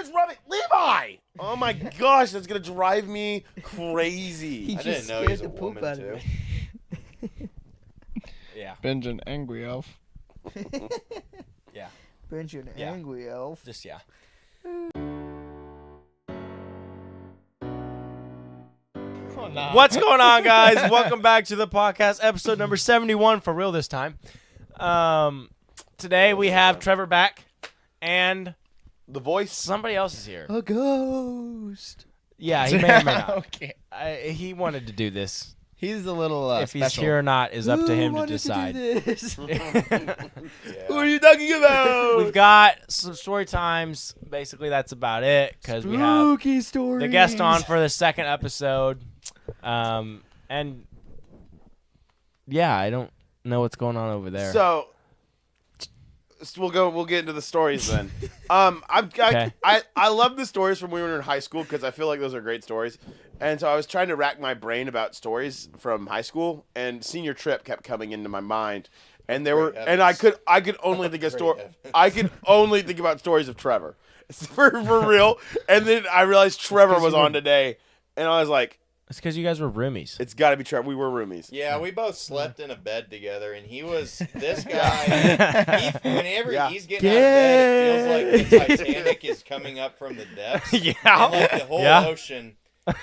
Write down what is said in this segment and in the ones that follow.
is rubbing Levi. Oh my gosh, that's gonna drive me crazy. I didn't know he was a woman too. Yeah. Ben's an angry elf. Yeah. Ben's an Yeah. angry elf. Just yeah. Oh, nah. What's going on, guys? Welcome back to the podcast, episode number 71 for real this time. Today we have Trevor back, and The voice. somebody else is here. A ghost. Yeah, he may or may not. Okay. He wanted to do this. He's a little If he's special. here or not is up to him to wanted decide. do this? Who are you talking about? We've got some story times. Basically, that's about it because we have Spooky stories. the guest on for the second episode. And yeah, I don't know what's going on over there. So we'll get into the stories then. Okay. I love the stories from when we were in high school because I feel like those are great stories. And so I was trying to rack my brain about stories from high school, and senior trip kept coming into my mind. And there were, and I could only think of I could only think about stories of Trevor, for real. And then I realized Trevor was on today, and I was like, It's because you guys were roomies. it's got to be Trevor. We were roomies. Yeah, we both slept in a bed together, and he was this guy. Whenever he's getting out of bed, it feels like the Titanic is coming up from the depths. Yeah. And like the whole ocean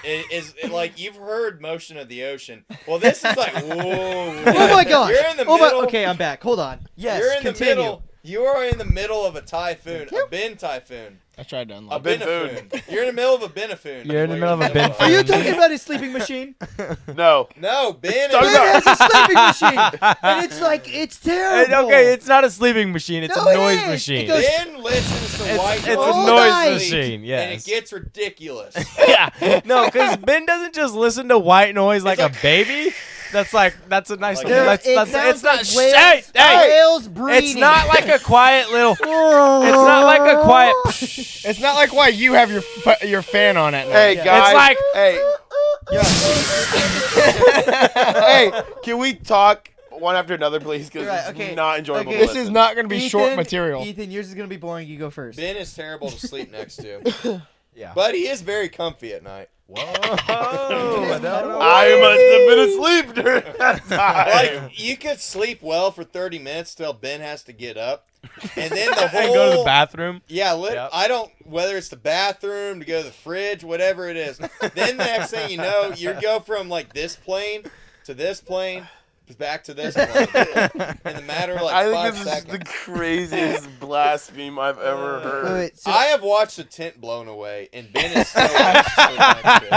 is like you've heard motion of the ocean. Well, this is like whoa. Oh my gosh. You're in the Oh my- middle. okay, I'm back. Hold on. Yes, You're in continue. the middle. You are in the middle of a typhoon, a bin typhoon. I tried to A unlock bin- it. benefoon. You're in the middle of a benefoon. You're in the middle of a bin Are you foon. talking about his sleeping machine? No. No, Ben Talking is Ben has a sleeping machine, and it's like it's terrible. Okay, it's not a sleeping machine. It's No, a it noise is. machine. It goes- Ben listens to white It's all a noise night. machine. and Yes. it gets ridiculous. Yeah. No, because Ben doesn't just listen to white noise like a baby. That's a nice. Like- That's, It that's, sounds it's not. like whales, Hey, whales breeding. it's not like a quiet little. It's not like a quiet. It's not like why you have your fan on at night. Hey, Yeah. guys. It's like- Hey, can we talk one after another, please? Because Right, it's okay. not enjoyable. Okay. to This is listen. not going to be short material. Ethan, yours is gonna be boring. You go first. Ben is terrible to sleep next to, Yeah. but he is very comfy at night. Whoa. I don't know. I must have been asleep during that time. Like you could sleep well for 30 minutes till Ben has to get up, and then the whole And go to the bathroom. Yeah, Yep. I don't. Whether it's the bathroom to go to the fridge, whatever it is. Then the next thing you know, you go from like this plane to this plane, back to this plane in the matter of like I 5 think this is seconds. the craziest blaspheme I've ever heard. Wait, so I have watched a tent blown away, and Ben is still next to it.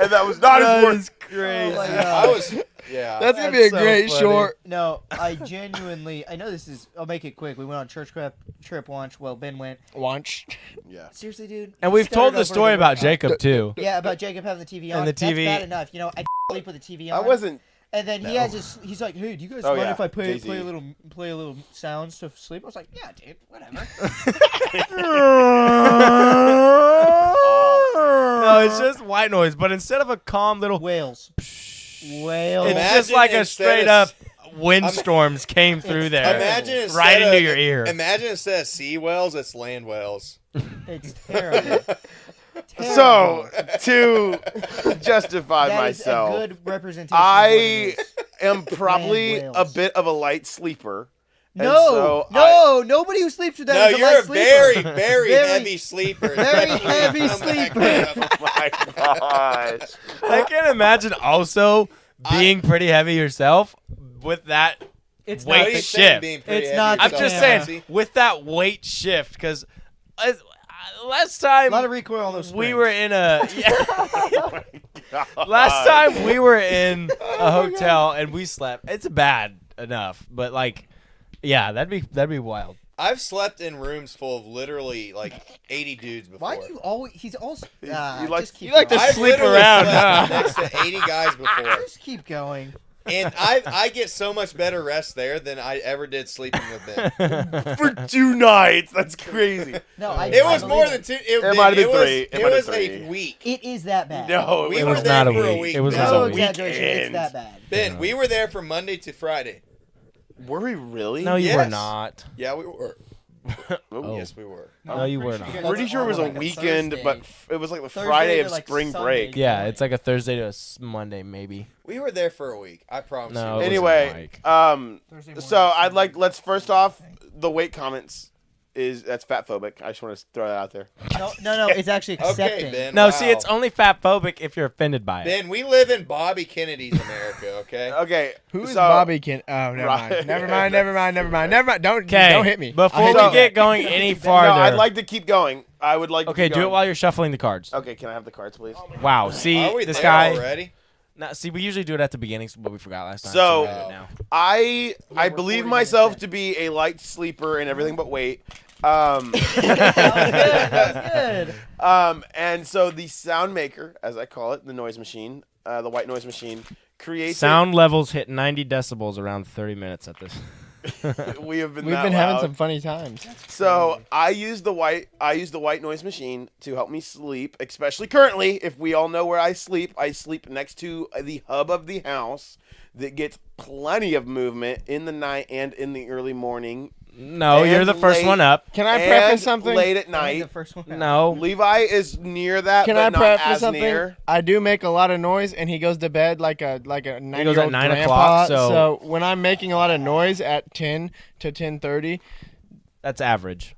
And that was not That important. is crazy. Oh my I God. was, yeah. That's going to be a so great funny. short. No, I genuinely. I know this is. I'll make it quick. We went on church trip once. Well, Ben went. Launch. Yeah. Seriously, dude. And we've told the Started story over about Jacob too. Yeah, about Jacob having the TV on. And the TV That's bad enough. You know, I sleep with the TV on. I wasn't. And then he has his. He's like, "Hey, do you guys Oh, mind yeah, if I play Jay-Z. play a little sounds to sleep?" I was like, "Yeah, dude, whatever." No, it's just white noise, but instead of a calm little, Whales. Whales. it's Imagine just like a instead straight of- up windstorms came through there, Imagine instead right into of- your ear. Imagine instead of sea whales, it's land whales. It's terrible. So, to justify That is myself, a good representation. of what it I is. am probably Land a whales. bit of a light sleeper. And No, so no, nobody who sleeps with that No, is a you're light a sleeper. very, very Very- heavy sleeper. very especially heavy when you come back sleeper. up. Oh my gosh. I can't imagine also being pretty heavy yourself with that It's weight No, not. he's saying shift. being pretty It's heavy not the I'm yourself, just camera. saying Nancy. with that weight shift because last time A lot of recoil on those. we springs. were in a last God. time we were in a hotel and we slept. It's bad enough, but like, yeah, that'd be wild. I've slept in rooms full of literally like 80 dudes before. Why do you always? He's also. You like- just keep you like to going. I've sleep literally around, slept huh? next to 80 guys before. Just keep going. And I get so much better rest there than I ever did sleeping with Ben. For 2 nights. That's crazy. No, I. It I was believe more it. than 2. It might have been was, 3. It It might was have been a 3. week. It is that bad. No, We It were was there not a for a week. week. It was Ben. not No a week. exaggeration. It's weekend. that bad. Ben, we were there from Monday to Friday. Were we really? No, you were Yes. not. Yeah, we were. Oh. Yes, we were. No, you were not. Pretty sure it was a Like a weekend, Thursday. but it was like the Thursday Friday to, of like, spring Sunday. break. Yeah, it's like a Thursday to a Monday, maybe. We were there for a week. I promise No, you. it wasn't Anyway, Thursday so morning, I'd like Sunday. let's first off the weight comments that's fat phobic. I just want to throw that out there. No, it's actually accepting. Okay, Ben. No, wow. see, it's only fat phobic if you're offended by it. Ben, we live in Bobby Kennedy's America, okay? Okay, Who is so, Bobby Ken? Oh, never Right. mind. Never mind. Never mind. Never mind. Never mind. Don't hit me. Before I'll we hit you get back. going any No, farther. I'd like to keep going. I would like. Okay, to keep do it going. while you're shuffling the cards. Okay, can I have the cards, please? Wow, see, Are we this there guy. already? Nah, see, we usually do it at the beginning, but we forgot last time. So- we're doing it now. I we're believe 40 myself minutes to be a light sleeper in everything but weight. That was good. And so the sound maker, as I call it, the noise machine, the white noise machine, creates Sound levels hit 90 decibels around 30 minutes at this. we have been. We've that been having loud. some funny times. So I use the white noise machine to help me sleep, especially currently. If we all know where I sleep next to the hub of the house that gets plenty of movement in the night and in the early morning. No, And you're the first late- one up. Can I and preface something? late at I night. made the first one. No. Levi is near that, Can but I not preface as something? near. I do make a lot of noise, and he goes to bed like a 9-year-old goes at 9 grandpa. o'clock, so- when I'm making a lot of noise at 10 to 10:30, That's average.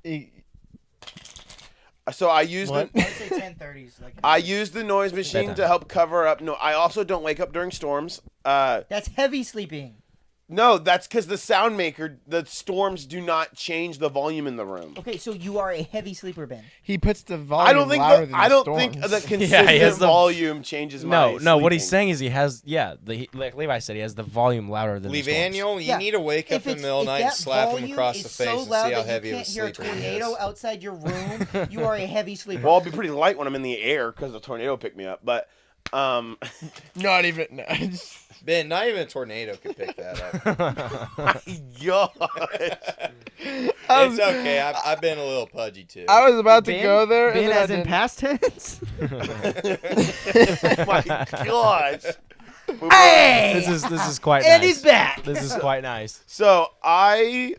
So I use What? I would say 10:30s. Like I use the noise machine Bedtime. to help cover up. No, I also don't wake up during storms. that's heavy sleeping. No, that's because the sound maker, the storms do not change the volume in the room. Okay, so you are a heavy sleeper, Ben. he puts the volume I don't think louder than I the don't think storms. the consistent he has the- volume changes my No, what he's sleeping. saying is he has, like Levi said, he has the volume louder than the storms. Levaniel, you Yeah. need to wake up in the middle of the night and slap him across the face and see how heavy of a you can't hear a sleeper he tornado is. outside your room. You are a heavy sleeper. Well, I'll be pretty light when I'm in the air because the tornado picked me up. But Not even. No. Ben, not even a tornado could pick that up. my gosh. It's okay. I've been a little pudgy too. I was about to Ben? go there, Ben and then I as in didn't. past tense. Oh my gosh. Hey! This is quite And nice. he's back. This is quite nice. So I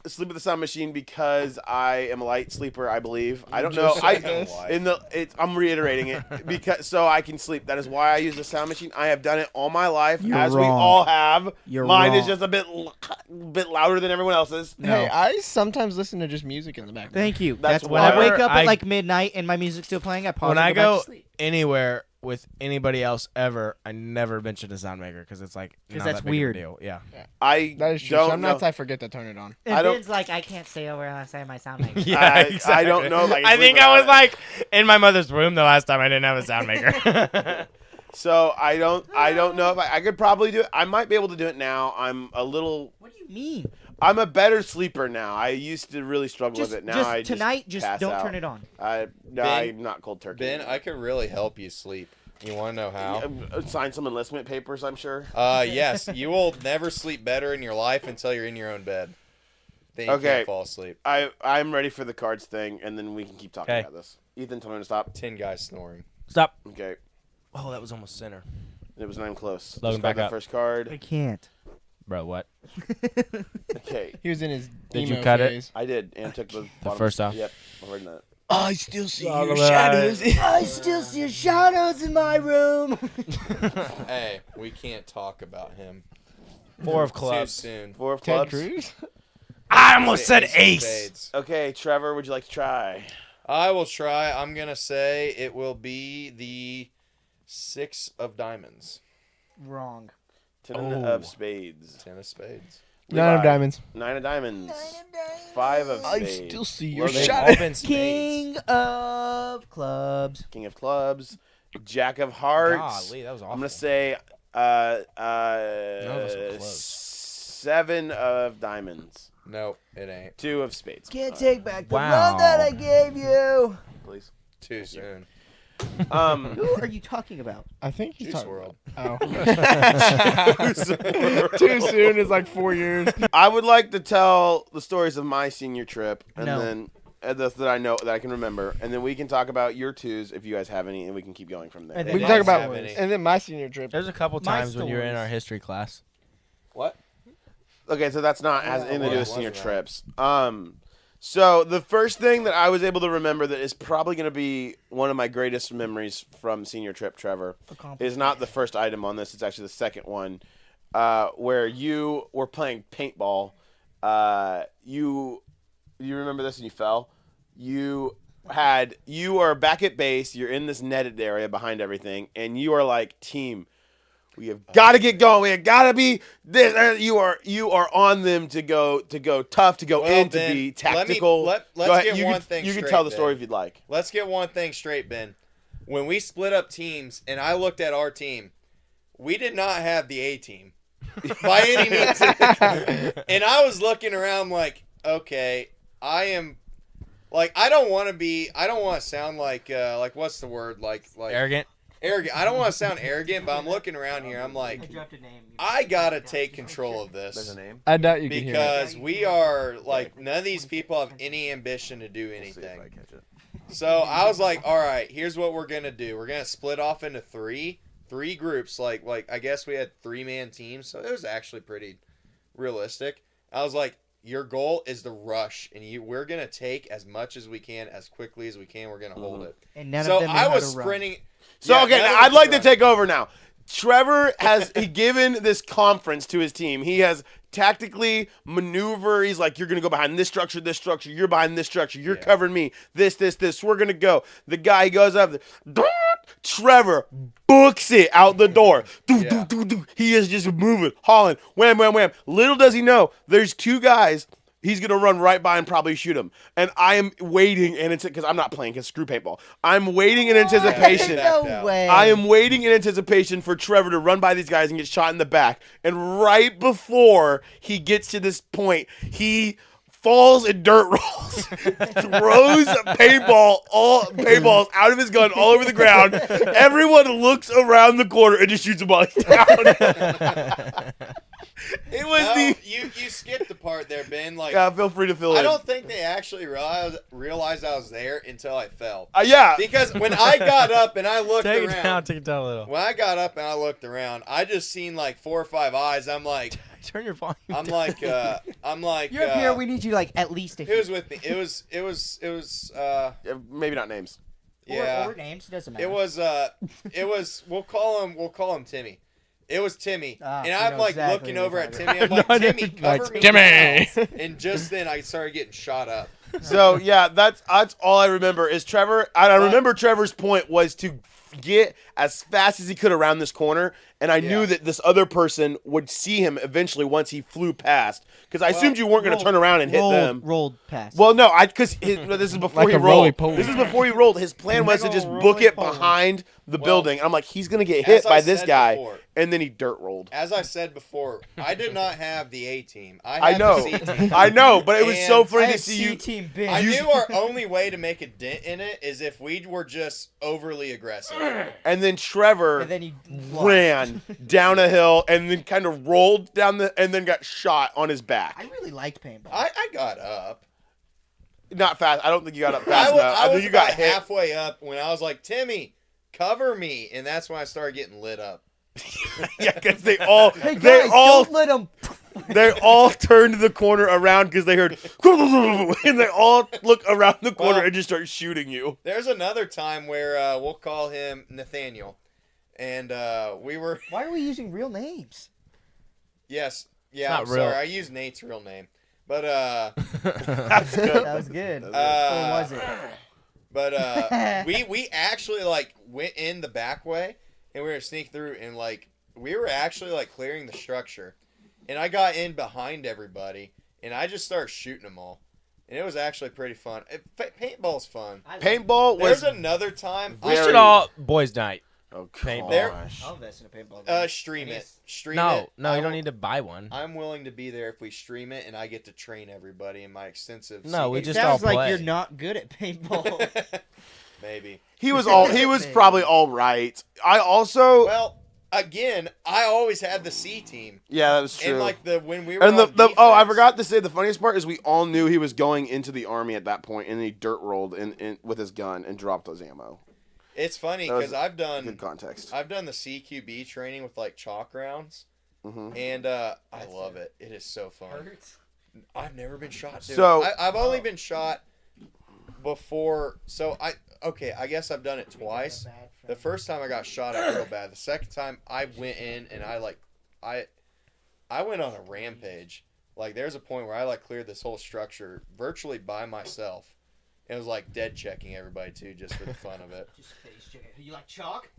sleep with the sound machine because I am a light sleeper. I believe. I don't know. just said I'm white. I'm reiterating it because so I can sleep. That is why I use the sound machine. I have done it all my life, You're as we wrong. all have. You're Mine is wrong. just a bit louder than everyone else's. Hey, I sometimes listen to just music in the background. Thank you. That's That's when I why- wake up I- at like midnight and my music's still playing. I pause When and I go back go to sleep. anywhere with anybody else ever, I never mention a sound maker because it's like 'Cause not that's that big of a weird. deal. Yeah. I That is true. don't Some know. nights I forget to turn it on. And I don't- Ben's like, I can't stay over outside my sound maker. I don't know if I can I sleep think I without was it. like in my mother's room the last time I didn't have a sound maker. So I don't know if I could probably do it. I might be able to do it now. I'm What do you mean? I'm a better sleeper now. I used to really struggle Just, with it. Now just I tonight, just just pass don't out. turn it on. No, Ben- I'm not cold turkey. Ben, I could really help you sleep. You want to know how? Sign some enlistment papers, I'm sure. Yes. You will never sleep better in your life until you're in your own bed. Then you Okay. can't fall asleep. I'm ready for the cards thing, and then we can keep talking Okay. about this. Ethan, tell me to stop. 10 guys snoring. Stop. Okay, Oh, that was almost center. it was not even close. Logan, Discard back the up. first card. I can't. Bro, what? Okay, He was in his Did you emo cut it? phase. I did, and took the bottom. first off? Yep, I've heard that. I still see All your right. shadows. I still see shadows in my room. Hey, we can't talk about him. 4 of Too clubs. soon. 4 of Ted clubs. Cruz? I almost said of ace. spades. Okay, Trevor, would you like to try? I will try. I'm going to say it will be the 6 of diamonds. Wrong. 10 Oh. of spades. 10 of spades. 9 of Levi, diamonds. 9 of diamonds. 5 of I spades. still see your Logan, They've shadow. all been spades. King of clubs. King of clubs. Jack of hearts. Golly, that was awful. I'm gonna say those were close. 7 of diamonds. Nope, it ain't. 2 of spades. Can't take back the Wow. love that I gave you. Please. Too soon. Who are you talking about? I think he's Juice talking World. Oh. Too soon is like 4 years. I would like to tell the stories of my senior trip, and No. then that I know that I can remember, and then we can talk about your twos if you guys have any, and we can keep going from there. And We then can my talk about, have any. and then my senior trip. There's a couple My times when you were in stories. our history class. What? Okay, so that's not has Yeah, anything to do it with senior wasn't trips. So the first thing that I was able to remember that is probably going to be one of my greatest memories from senior trip, Trevor, is not the first item on this. It's actually the second one, where you were playing paintball. You remember this and you fell. You are back at base. You're in this netted area behind everything, and you are like, team, we have got to get going. We have got to be this. You are on them to go tough, to go in, to be tactical. Let's get one thing straight. You can tell the story if you'd like. Let's get one thing straight, Ben. When we split up teams, and I looked at our team, we did not have the A team by any means. And I was looking around like, okay, I am. Like, I don't want to sound like what's the word? Like Arrogant. Arrogant. I don't want to sound arrogant, but I'm looking around here. I'm like, I gotta take control of There's this a name. I doubt you can hear it. because we are like none of these people have any ambition to do We'll see if I anything. catch it. So I was like, all right, here's what we're gonna do. We're gonna split off into three groups. Like I guess we had 3-man teams, so it was actually pretty realistic. I was like, your goal is the rush, and we're gonna take as much as we can, as quickly as we can. We're gonna hold it. And none So of them know I how was to run. sprinting. So, Yeah, okay, none of now them I'd like to run. take over now. Trevor has given this conference to his team. He has tactically maneuver. He's like, you're going to go behind this structure, you're behind this structure, you're covering me, this. We're going to go. The guy goes up there. Trevor books it out the door. He is just moving, hauling, wham, wham, wham. Little does he know, there's two guys. He's going to run right by and probably shoot him. And I am waiting, and it's because I'm not playing, because screw paintball. I'm waiting in anticipation. No way. I am waiting in anticipation for Trevor to run by these guys and get shot in the back. And right before he gets to this point, he falls and dirt rolls, throws paintballs out of his gun all over the ground. Everyone looks around the corner and just shoots him while he's down. It was you skipped the part there, Ben. Like, yeah, feel free to fill in. I don't think they actually realized I was there until I fell. Yeah. Because when I got up and I looked Take it around, down a little. when I got up and I looked around, I just seen like 4 or 5 eyes. I'm like, Turn your volume. I'm down. like, You're up here. We need you like at least a who was with me? It was. Yeah, maybe not names. Yeah. or names. Doesn't matter. It was. We'll call him Timmy. It was Timmy, Ah, and I I'm know like exactly looking who you're over at talking Timmy. I'm like, No, Timmy, like, cover me. Timmy. now." And just then, I started getting shot up. So yeah, that's all I remember is Trevor. I remember Trevor's point was to get as fast as he could around this corner, and I knew that this other person would see him eventually once he flew past, because I assumed you weren't going to turn around and hit them. Rolled past. Well, no, this is before Like he a rolled. roly-poly. This is before he rolled. His plan was to just book it behind the building. I'm like, he's gonna get hit as I by this said guy, before- and then he dirt rolled. As I said before, I did not have the A team. I had know, the C team. I know, but it was so And funny I to had see you. C-team Ben. I knew our only way to make a dent in it is if we were just overly aggressive. And then Trevor And then he ran down a hill and then kind of rolled down and then got shot on his back. I really liked paintball. I got up. Not fast. I don't think you got up fast enough. I I was think you got about hit. halfway up when I was like, Timmy, cover me. And that's when I started getting lit up. Yeah, because they all Hey they guys, all don't let him. they all turned the corner around because they heard and they all look around the corner Well, and just start shooting you. There's another time where we'll call him Nathaniel. And we were, Why are we using real names? yes. Yeah, Not I'm real. sorry. I used Nate's real name. But That's good. That was good. Or Uh, was it? But we actually like went in the back way and we were sneak through and like we were actually like clearing the structure, and I got in behind everybody and I just started shooting them all, and it was actually pretty fun. Paintball's fun. Paintball was There's another time We Very- should all boys' night. oh Paintball. gosh. I'll invest in a paintball game. stream it. Stream No, it. no, you don't need to buy one. I'm willing to be there if we stream it and I get to train everybody in my extensive. No, we It just sounds all like play. you're not good at paintball. Maybe. He was probably all right. I also Well, again, I always had the C team. yeah, that was true. And like when we were And on I defense- forgot to say the funniest part is we all knew he was going into the army at that point, and he dirt rolled in with his gun and dropped his ammo. It's funny That was because I've Good done context. the CQB training with like chalk rounds, Mhm. and I love it. It is so fun. I've never been shot. Dude. So- I've only been shot before. So I guess I've done it twice. The first time I got shot at real bad. The second time I went in and I went on a rampage. Like there's a point where I like cleared this whole structure virtually by myself. It was like dead checking everybody too, just for the fun of it. Just face check. You like chalk?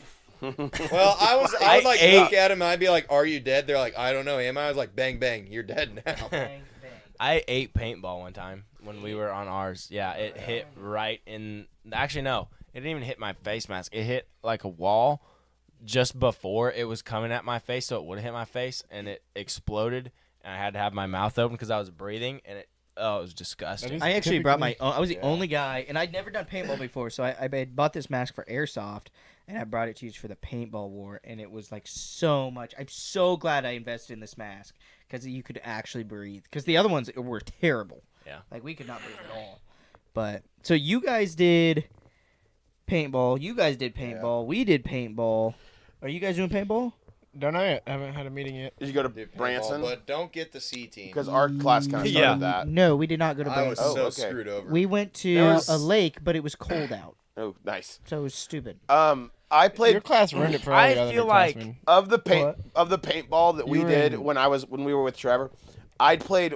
Well, I would like look at him and I'd be like, "Are you dead?" They're like, "I don't know." Am I? was like, "Bang bang, you're dead now." Bang, bang. I ate paintball one time when we were on ours. Yeah, it hit right in. Actually, no, it didn't even hit my face mask. It hit like a wall just before it was coming at my face, so it would have hit my face, and it exploded. And I had to have my mouth open because I was breathing, and it was disgusting. I actually brought my own. I was the only guy, and I'd never done paintball before, so I bought this mask for airsoft, and I brought it to use for the paintball war, and it was like so much. I'm so glad I invested in this mask because you could actually breathe. Because the other ones were terrible. Yeah. Like we could not breathe at all. But so you guys did paintball. You guys did paintball. We did paintball. Are you guys doing paintball? Don't know yet. I haven't had a meeting yet. Did you go to Dude, paintball, Branson? but don't get the C team. Because our class kind of started Yeah. that. No, we did not go to I was Branson. Oh, so okay. screwed over. We went to There was- a lake, but it was cold out, Oh, nice. so it was stupid. I played Your class ruined it for all I the other feel like- underclassmen. of the What? paintball that we You were did in- when we were with Trevor. I'd played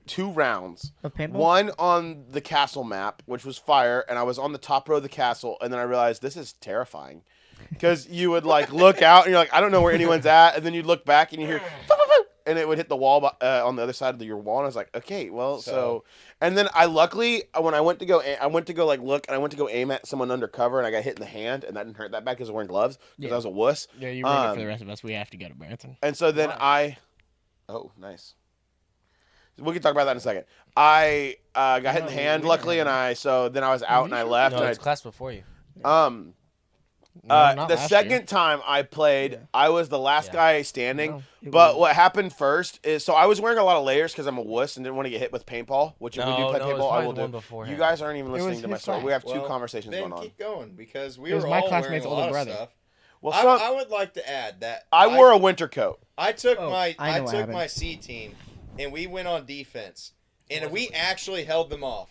2 rounds. Of paintball? One on the castle map, which was fire, and I was on the top row of the castle, and then I realized this is terrifying. Because you would like look out and you're like, I don't know where anyone's at, and then you'd look back and you hear, and it would hit the wall on the other side of your wall, and I was like, okay, well, so, and then I luckily when I went to go like look, and I went to go aim at someone undercover, and I got hit in the hand, and that didn't hurt that bad because I was wearing gloves because I was a wuss. Yeah, you ruined it for the rest of us. We have to go to Branson. And so then oh, nice. We can talk about that in a second. I got hit in the hand, luckily, and then I was out and I left. No, and it's class before you. Not the last second year. time I played, I was the last guy standing. it But what happened first is, so I was wearing a lot of layers because I'm a wuss and didn't want to get hit with paintball. Which if we do No, play no, it was paintball, I probably will the one do. before You him. guys aren't even was listening to my his story. class. We have 2 Well, conversations then going on. keep going because we It was were my all wearing classmate's a older lot brother. of stuff. Well, I would like to add that I wore a winter coat. I took Oh, my I know what happened. my C team and we went on defense and we actually held them off.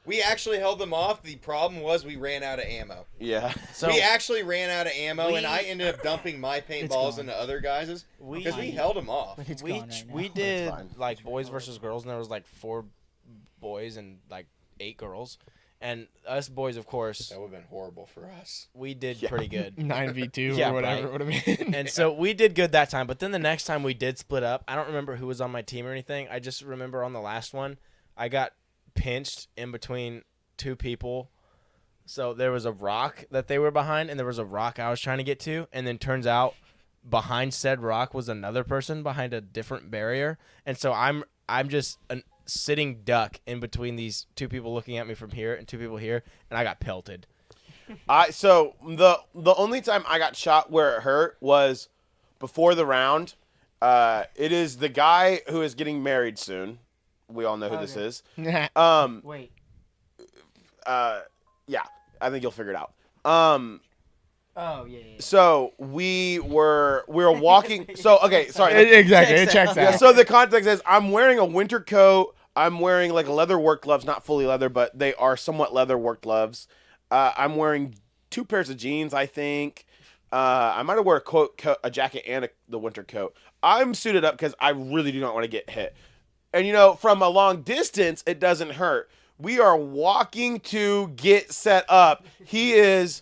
The problem was we ran out of ammo. Yeah. So We actually ran out of ammo, and We- I ended up dumping my paintballs gone. into other guys' we because we held them off. It's we gone right now. we did fine. like boys versus girls, and there was like 4 boys and like 8 girls, and us boys, of course, That would have been horrible for us. we did Yeah. pretty good. 9v2 Yeah, or whatever right. it would have been. And so we did good that time, but then the next time we did split up. I don't remember who was on my team or anything. I just remember on the last one, I got pinched in between 2 people. So there was a rock that they were behind, and there was a rock I was trying to get to, and then turns out behind said rock was another person behind a different barrier, and so I'm just a sitting duck in between these 2 people looking at me from here and 2 people here, and I got pelted. So the only time I got shot where it hurt was before the round. It is the guy who is getting married soon. We all know who this is. Wait. Yeah, I think you'll figure it out. Oh yeah. So we were walking. So okay, sorry. Exactly. It checks Yeah, out. so the context is I'm wearing a winter coat. I'm wearing like leather work gloves, not fully leather, but they are somewhat leather work gloves. I'm wearing 2 pairs of jeans, I think. I might have wore a jacket and the winter coat. I'm suited up because I really do not want to get hit. And from a long distance, it doesn't hurt. We are walking to get set up. He is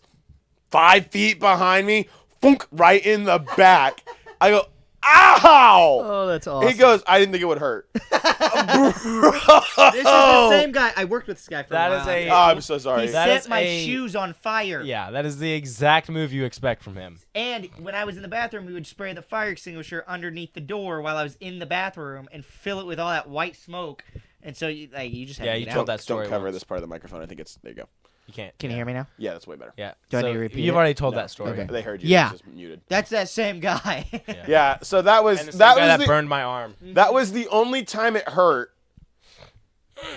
5 feet behind me, funk, right in the back. I go, ow! Oh, that's awesome. He goes, I didn't think it would hurt. This is the same guy. I worked with this guy for That a is while. a- Oh, I'm so sorry. He That set is my a- shoes on fire. Yeah, that is the exact move you expect from him. And when I was in the bathroom, we would spray the fire extinguisher underneath the door while I was in the bathroom and fill it with all that white smoke. And so you just have Yeah, to you get told out. that story. Don't cover once. this part of the microphone. I think it's there you go. You can't. Can you hear me now? Yeah, that's way better. Yeah. Do I so need to repeat You've it? already told No. that story. Okay. They heard you. Yeah. It's just muted. That's that same guy. Yeah. So that was And the same that guy was that burned my arm. that was the only time it hurt.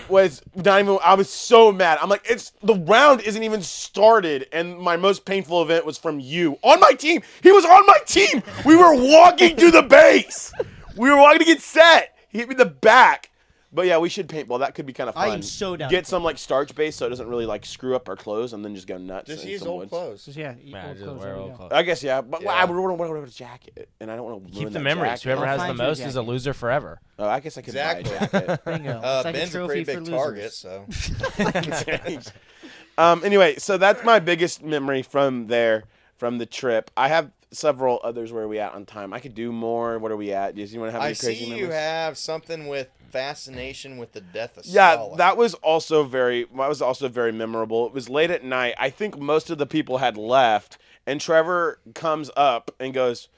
Was not even. I was so mad. I'm like, the round isn't even started, and my most painful event was from you on my team. He was on my team. We were walking to the base. We were walking to get set. He hit me in the back. But yeah, we should paintball. That could be kind of fun. I am so down. Get some like starch base so it doesn't really like screw up our clothes, and then just go nuts. Just in use some old woods. clothes. Yeah, Just wear old clothes. I guess yeah, but Yeah. I would want to wear a jacket, and I don't want to Keep the memories. Whoever has the find you a most is a jacket. loser forever. Oh, I guess I could buy a Exactly. jacket. Bingo. It's like Ben's a trophy pretty for big target, losers. so. Anyway, so that's my biggest memory from the trip. I have several others. Where are we at on time? I could do more. What are we at? Does anyone have any I crazy see memories? you have something with fascination with the death of Yeah, Stalin. that was also very memorable. It was late at night. I think most of the people had left, and Trevor comes up and goes,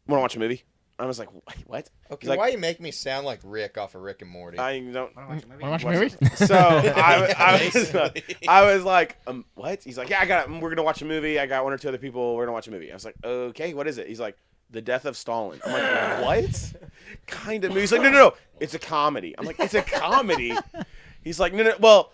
"Want to watch a movie?" I was like, "What?" Okay, He's like, why you make me sound like Rick off of Rick and Morty? I don't. Wanna watch a movie? Want to watch a movie? So Basically. I was like, what? He's like, yeah, we're gonna watch a movie. I got one or two other people. We're gonna watch a movie. I was like, okay, what is it? He's like, The Death of Stalin. I'm like, what? Kind of movie? He's like, no, it's a comedy. I'm like, it's a comedy. He's like, no. Well,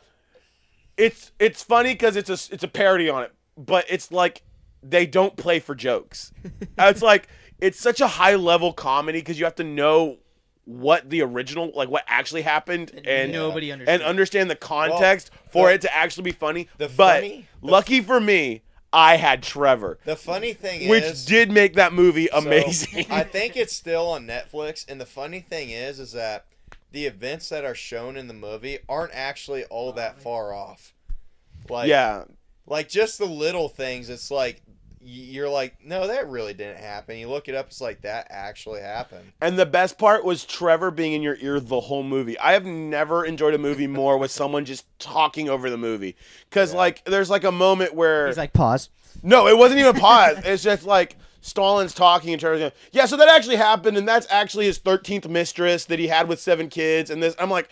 it's funny because it's a parody on it, but it's like they don't play for jokes. It's like it's such a high level comedy because you have to know what the original, like what actually happened, and Nobody understands. and understand the context for it to actually be funny. But funny- lucky for me, I had Trevor, The funny thing which is, did make that movie so, amazing. I think it's still on Netflix, and the funny thing is that the events that are shown in the movie aren't actually all that far off. Like, yeah, like just the little things. It's like you're like, no, that really didn't happen. You look it up, it's like that actually happened. and the best part was Trevor being in your ear the whole movie. I have never enjoyed a movie more with someone just talking over the movie. Because, like, there's, like, a moment where... He's like, pause. No, it wasn't even pause. It's just, like, Stalin's talking and Trevor's going, yeah, so that actually happened, and that's actually his 13th mistress that he had with 7 kids, and this... I'm like...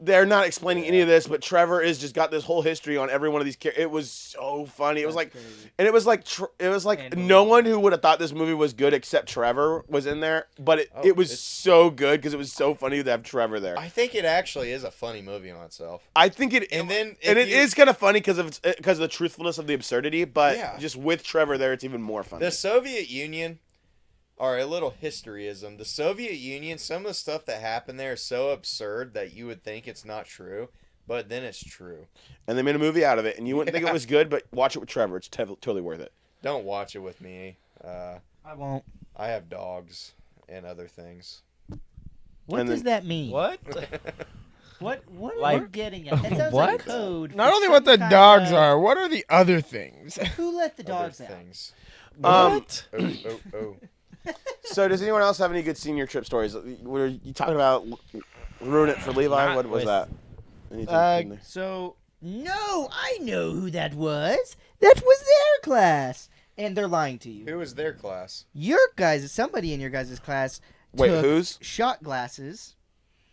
They're not explaining any of this, but Trevor is just got this whole history on every one of these characters. It was so funny. It was like, and it was like no one who would have thought this movie was good except Trevor was in there. But it was so good because it was so funny to have Trevor there. I think it actually is a funny movie on itself. I think it, And then and if it you- is kind of funny because of the truthfulness of the absurdity. But Yeah. just with Trevor there, it's even more funny. The Soviet Union, or a little historyism, the Soviet Union, some of the stuff that happened there is so absurd that you would think it's not true, but then it's true. And they made a movie out of it, and you wouldn't think it was good, but watch it with Trevor. It's totally worth it. Don't watch it with me. I won't. I have dogs and other things. What And does then- that mean? What? What are Like- you getting at? That sounds What? like code. Not for only what the some kind dogs of- are, what are the other things? Who let the Other dogs out? things. What? Oh. So does anyone else have any good senior trip stories? Were you talking about ruin it for Levi? Not What was with- that? Anything in there? So, no, I know who that was. That was their class. And they're lying to you. Who was their class? Your guys, somebody in your guys' class Wait, took whose? shot glasses.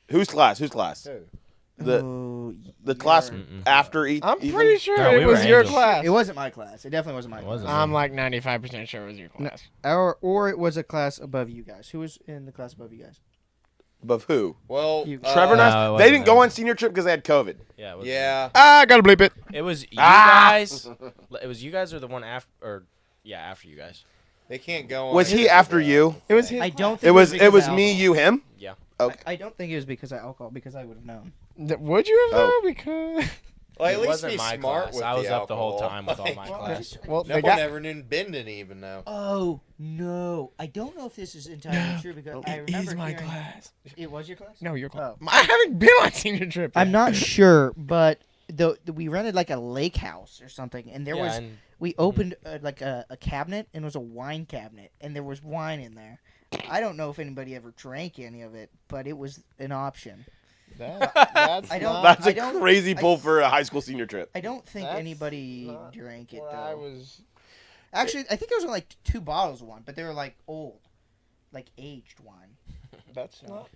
Whose class? Whose class? Who? The class after each. I'm pretty sure No, it we were was your angels. class. It wasn't my class. It definitely wasn't my It class. wasn't. I'm like 95% sure it was your class. Or it was a class above you guys. Who was in the class above you guys? Above who? Well, You- Trevor and No, us. it They wasn't didn't go them. on senior trip because they had COVID. Yeah. It was yeah. Ah, gotta bleep it. It was you Ah! guys. It was you guys or the one after, or yeah, after you guys. They can't go on. Was he after you? It was his I don't think It was. because It was of me, alcohol. you, him. Yeah. Okay. I don't think it was because of alcohol, because I would have known. Would you have Oh. though? Because Well, at It least wasn't be my smart class. with I was the up the whole alcohol. time with all Like, my class. well, No they one got ever knew. Ben didn't even know. Oh no! I don't know if this is entirely true because I remember He's my hearing class. it was your class. No, your class. Oh. I haven't been on senior trip. I'm yet. not sure, but we rented like a lake house or something, and Yeah, and we opened like a cabinet, and it was a wine cabinet, and there was wine in there. I don't know if anybody ever drank any of it, but it was an option. That's I don't- not That's I a don't- crazy I- pull for a high school senior trip. I don't think That's anybody not drank it where though. I was. Actually, I think there was only like 2 bottles of wine, but they were like old, like aged wine. That's not.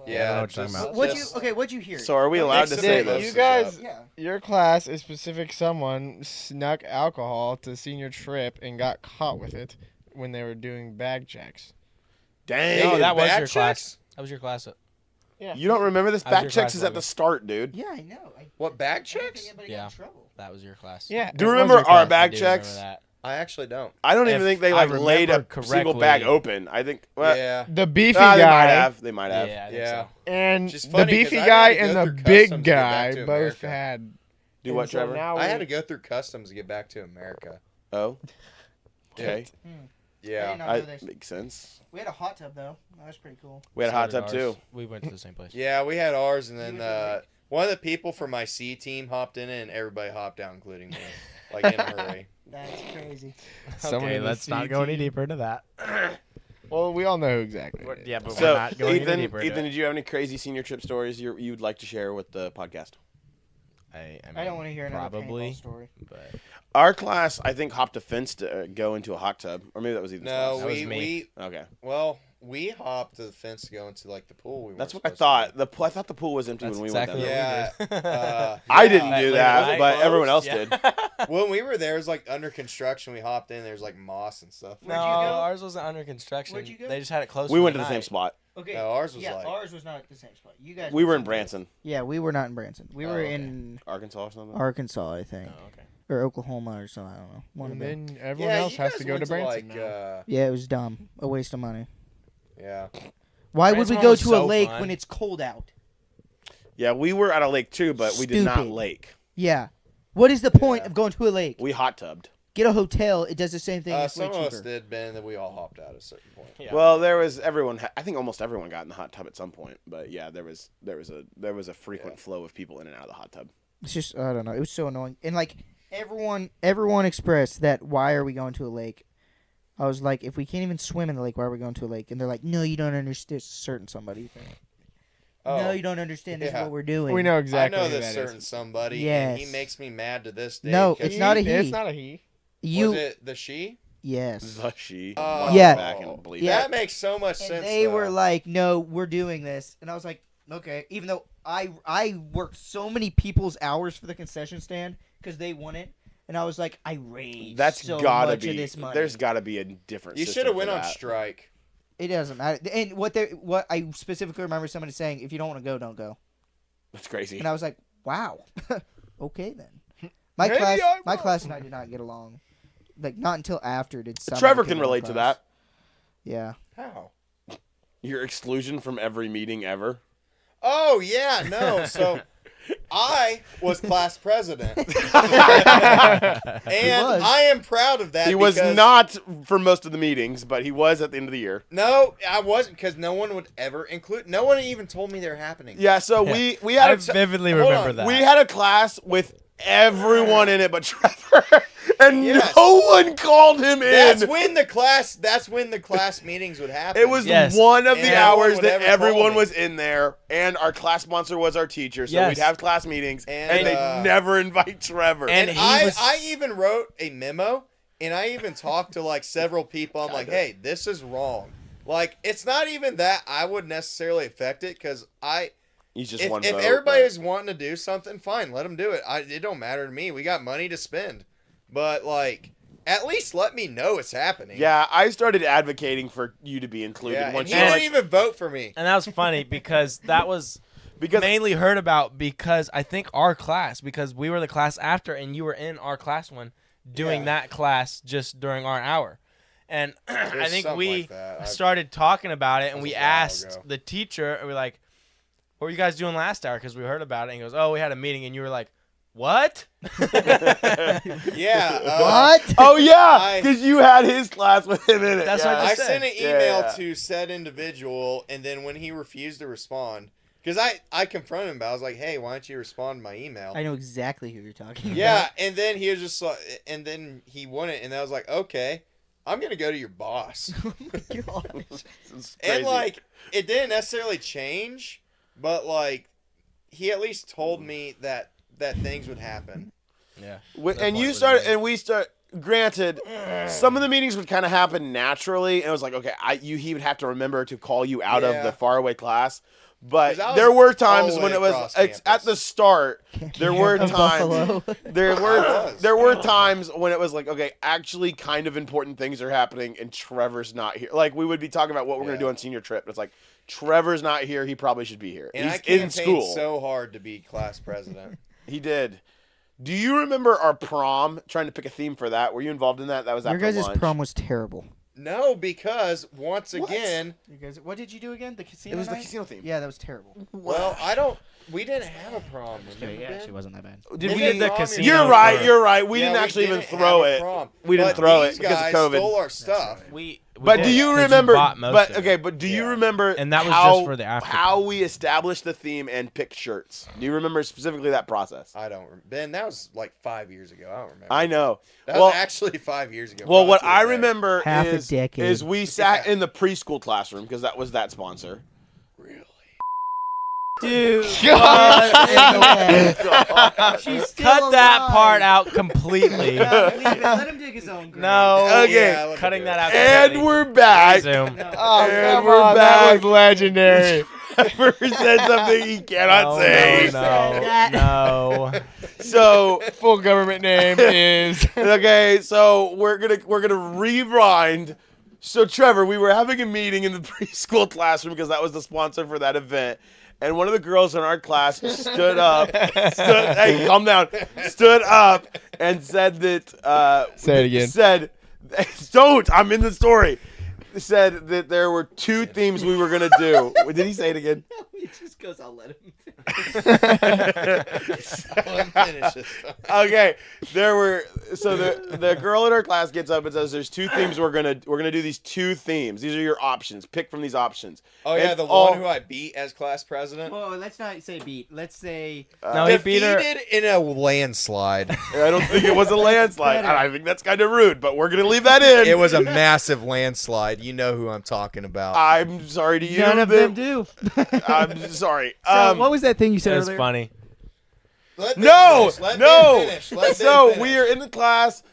Yeah, I know what you're just- talking about. What'd you hear? So are we allowed to Mix say it up. this? You guys, Yeah. your class, a specific someone snuck alcohol to senior trip and got caught with it when they were doing bag checks. Dang. no, that was bad your class. checks? That was your class. You don't remember this? How's your Back checks class, is at the Logan? start, dude. Yeah, I know. What, bag I don't think checks? anybody Yeah. got in trouble. That was your class. Yeah. Do you it was remember your our class. bag I do checks? remember that. I actually don't. I don't even If think they I laid a remember single bag correctly- open. I think. Well, Yeah. The beefy they might guy have. They might have. Yeah, I think Yeah. so. and Which is the funny, 'cause beefy I guy had to and go the through big customs to get back guy to both America. had. Do what, and so Trevor? now I had we- to go through customs to get back to America. Oh. Okay. Yeah. not know this. Makes sense. We had a hot tub though. That was pretty cool. We had a So hot did tub ours. too. We went to the same place. Yeah, we had ours, and You then went to the lake? one of the people from my C team hopped in it, and everybody hopped out, including me, like in a hurry. That's crazy. Someone Okay, in the let's not C go any team. deeper into that. Well, we all know who exactly. it is. Yeah, but So, we're not going Ethan, any deeper into Ethan, it. did you have any crazy senior trip stories you'd like to share with the podcast? I I don't want to hear another probably, paintball story. but Our class, I think, hopped a fence to go into a hot tub, or maybe that was Ethan's No, class. That was we me. Okay, we hopped the fence to go into like the pool. that's what I thought. I thought the pool was empty that's when we exactly went down what there. we did. I didn't yeah. do Like, that, late but night everyone else close, did. yeah. When we were there, it was like under construction. We hopped in. There's like moss and stuff. No, Where'd you go? ours wasn't under construction. Where'd you go? They just had it closed. We for went to the the same night. spot. Okay. No, ours was yeah, like ours was not at the same spot. You guys. We were in somewhere. Branson, Yeah, we were not in Branson. We Oh, were okay. in Arkansas, or something. Arkansas, I think, Oh, okay. or Oklahoma or something. I don't know. One of And them. then everyone yeah, else you has guys to go went to Branson like, now. Yeah, it was dumb. A waste of money. yeah. Why Branson would we go was to a so lake fun. when it's cold out? Yeah, we were at a lake too, but we did not Stupid. lake. Yeah. What is the point Yeah. of going to a lake? We hot tubbed. Get a hotel. It does the same thing. It's way Some of us cheaper. did, Ben, that we all hopped out at a certain point. Yeah. Well, there was everyone. I think almost everyone got in the hot tub at some point. But yeah, there was a frequent flow of people in and out of the hot tub. It's just I don't know. It was so annoying. And like everyone expressed that why are we going to a lake? I was like, if we can't even swim in the lake, why are we going to a lake? And they're like, no, you don't understand. Certain somebody. No, you don't understand. This is yeah. what we're doing. We know exactly I know who this that certain is. somebody, and he Yes. makes me mad to this day. No, 'cause it's not a he. It's not a he. You. Was it the she? Yes. The she. Oh. Watch Yeah. it back and believe Yeah. That makes so much And sense. they though. were like, no, we're doing this. And I was like, okay. Even though I worked so many people's hours for the concession stand because they won it. And I was like, I raised That's so gotta much be. of this money. There's gotta be a different. You system should have for went on that. strike. It doesn't matter. And what I specifically remember somebody saying, if you don't want to go, don't go. That's crazy. And I was like, wow. Okay then. My Maybe class I my will. class and I did not get along. Like not until after did somebody Trevor come can in our relate to class. that. Yeah. How? Your exclusion from every meeting ever. Oh yeah, no. So I was class president, and was. I am proud of that. He was because- not for most of the meetings, but he was at the end of the year. No, I wasn't, because no one would ever include. No one even told me they were happening. Yeah, so we had I a vividly hold remember on. that. we had a class with everyone in it but Trevor, and Yes. no one called him in. That's when the class meetings would happen. It was Yes. one of And the no one hours would that ever call everyone me. was in there, and our class sponsor was our teacher, so Yes. we'd have class meetings, and, And, they'd never invite Trevor. And And he I, was- I even wrote a memo, and I even talked to like several people. I'm like, Kinda. hey, this is wrong. Like, it's not even that I would necessarily affect it, because He's just if one vote. everybody but- is wanting to do something, fine, let them do it. It don't matter to me. We got money to spend, but like, at least let me know it's happening. Yeah, I started advocating for you to be included Yeah, and once he you didn't like, even vote for me. And that was funny because that was because mainly heard about because I think our class, because we were the class after and you were in our class one doing Yeah. that class just during our hour. And I was think something we like that. started talking about it and was we a while asked ago. the teacher, and we're like, what were you guys doing last hour? Because we heard about it. And he goes, oh, we had a meeting. And you were like, what? Yeah. What? oh yeah, I- because you had his class with him in it. That's yeah. what I said. sent an Yeah, email yeah. to said individual, and then when he refused to respond, because I confronted him, but I was like, hey, why don't you respond to my email? I know exactly who you're talking Yeah, and then he was just like, and then he wouldn't, and I was like, okay, I'm going to go to your boss. about. Oh my gosh. It's And crazy. like, it didn't necessarily change, but like, he at least told me that things would happen. Yeah. And you started, and we start. Granted, some of the meetings would kind of happen naturally, and it was like, okay, he would have to remember to call you out of Yeah. the faraway class. But 'Cause I was there were all times the when way it was across at campus. the start. There were Of times. Buffalo. There were times when it was like, okay, actually, kind of important things are happening, and Trevor's not here. Like we would be talking about what we're gonna Yeah. do on senior trip. It's like Trevor's not here. He probably should be here. And I He's in campaigned school. so hard to be class president. He did. Do you remember our prom? Trying to pick a theme for that. Were you involved in that? That was Your after guys' lunch. prom was terrible. No, because once again, You guys, what did you do again? The casino. It was the night? casino theme. Yeah, that was terrible. well, we didn't have a prom. Remember, Yeah, Ben? actually wasn't that bad. Did We we? did the casino You're right. for- You're right. We Yeah, didn't actually even didn't throw have a it. prom. We didn't But throw it these because of guys COVID. Stole our stuff. We But did, do you 'cause remember? bought most But of it. okay, but do you Yeah. remember? And that was how, just for the after how party. we established the theme and picked shirts. Do you remember specifically that process? I don't remember. Ben, that was like 5 years ago. I don't remember. I know. That well, was actually 5 years ago. well, what probably I to a day. remember Half a is decade. we sat in the preschool classroom because that was that sponsor. Really? Dude, She's still cut that alive. part out completely. Yeah, leave it. Let him dig his own grave. No, Okay. Yeah, let me cutting do that it. out. And completely. we're back. Resume. No. Oh, And come we're on. back. That was legendary. Trevor said something he cannot say. No. So Full government name is. okay, so we're gonna rewind. So Trevor, we were having a meeting in the preschool classroom because that was the sponsor for that event. And one of the girls in our class stood up, hey, calm down, stood up and said that, Say it again. Said, don't, I'm in the story. Said that there were two themes we were going to do. Did he say it again? He just goes, I'll let him. Let him finish this. Okay, the girl in our class gets up and says there's two themes we're gonna do these two themes. These are your options. Pick from these options. Oh yeah, And the all- one who I beat as class president. Oh, let's not say beat. Let's say. No, he beat her. Defeated in a landslide. I don't think it was a landslide. I think that's kind of rude, but we're gonna leave that in. It was a massive landslide. You know who I'm talking about. I'm sorry to you. None of them do. I'm sorry. So what was that thing you said It was earlier? funny. Let Ben No, finish. Let no. Ben finish. Let Ben So finish. we are in the class.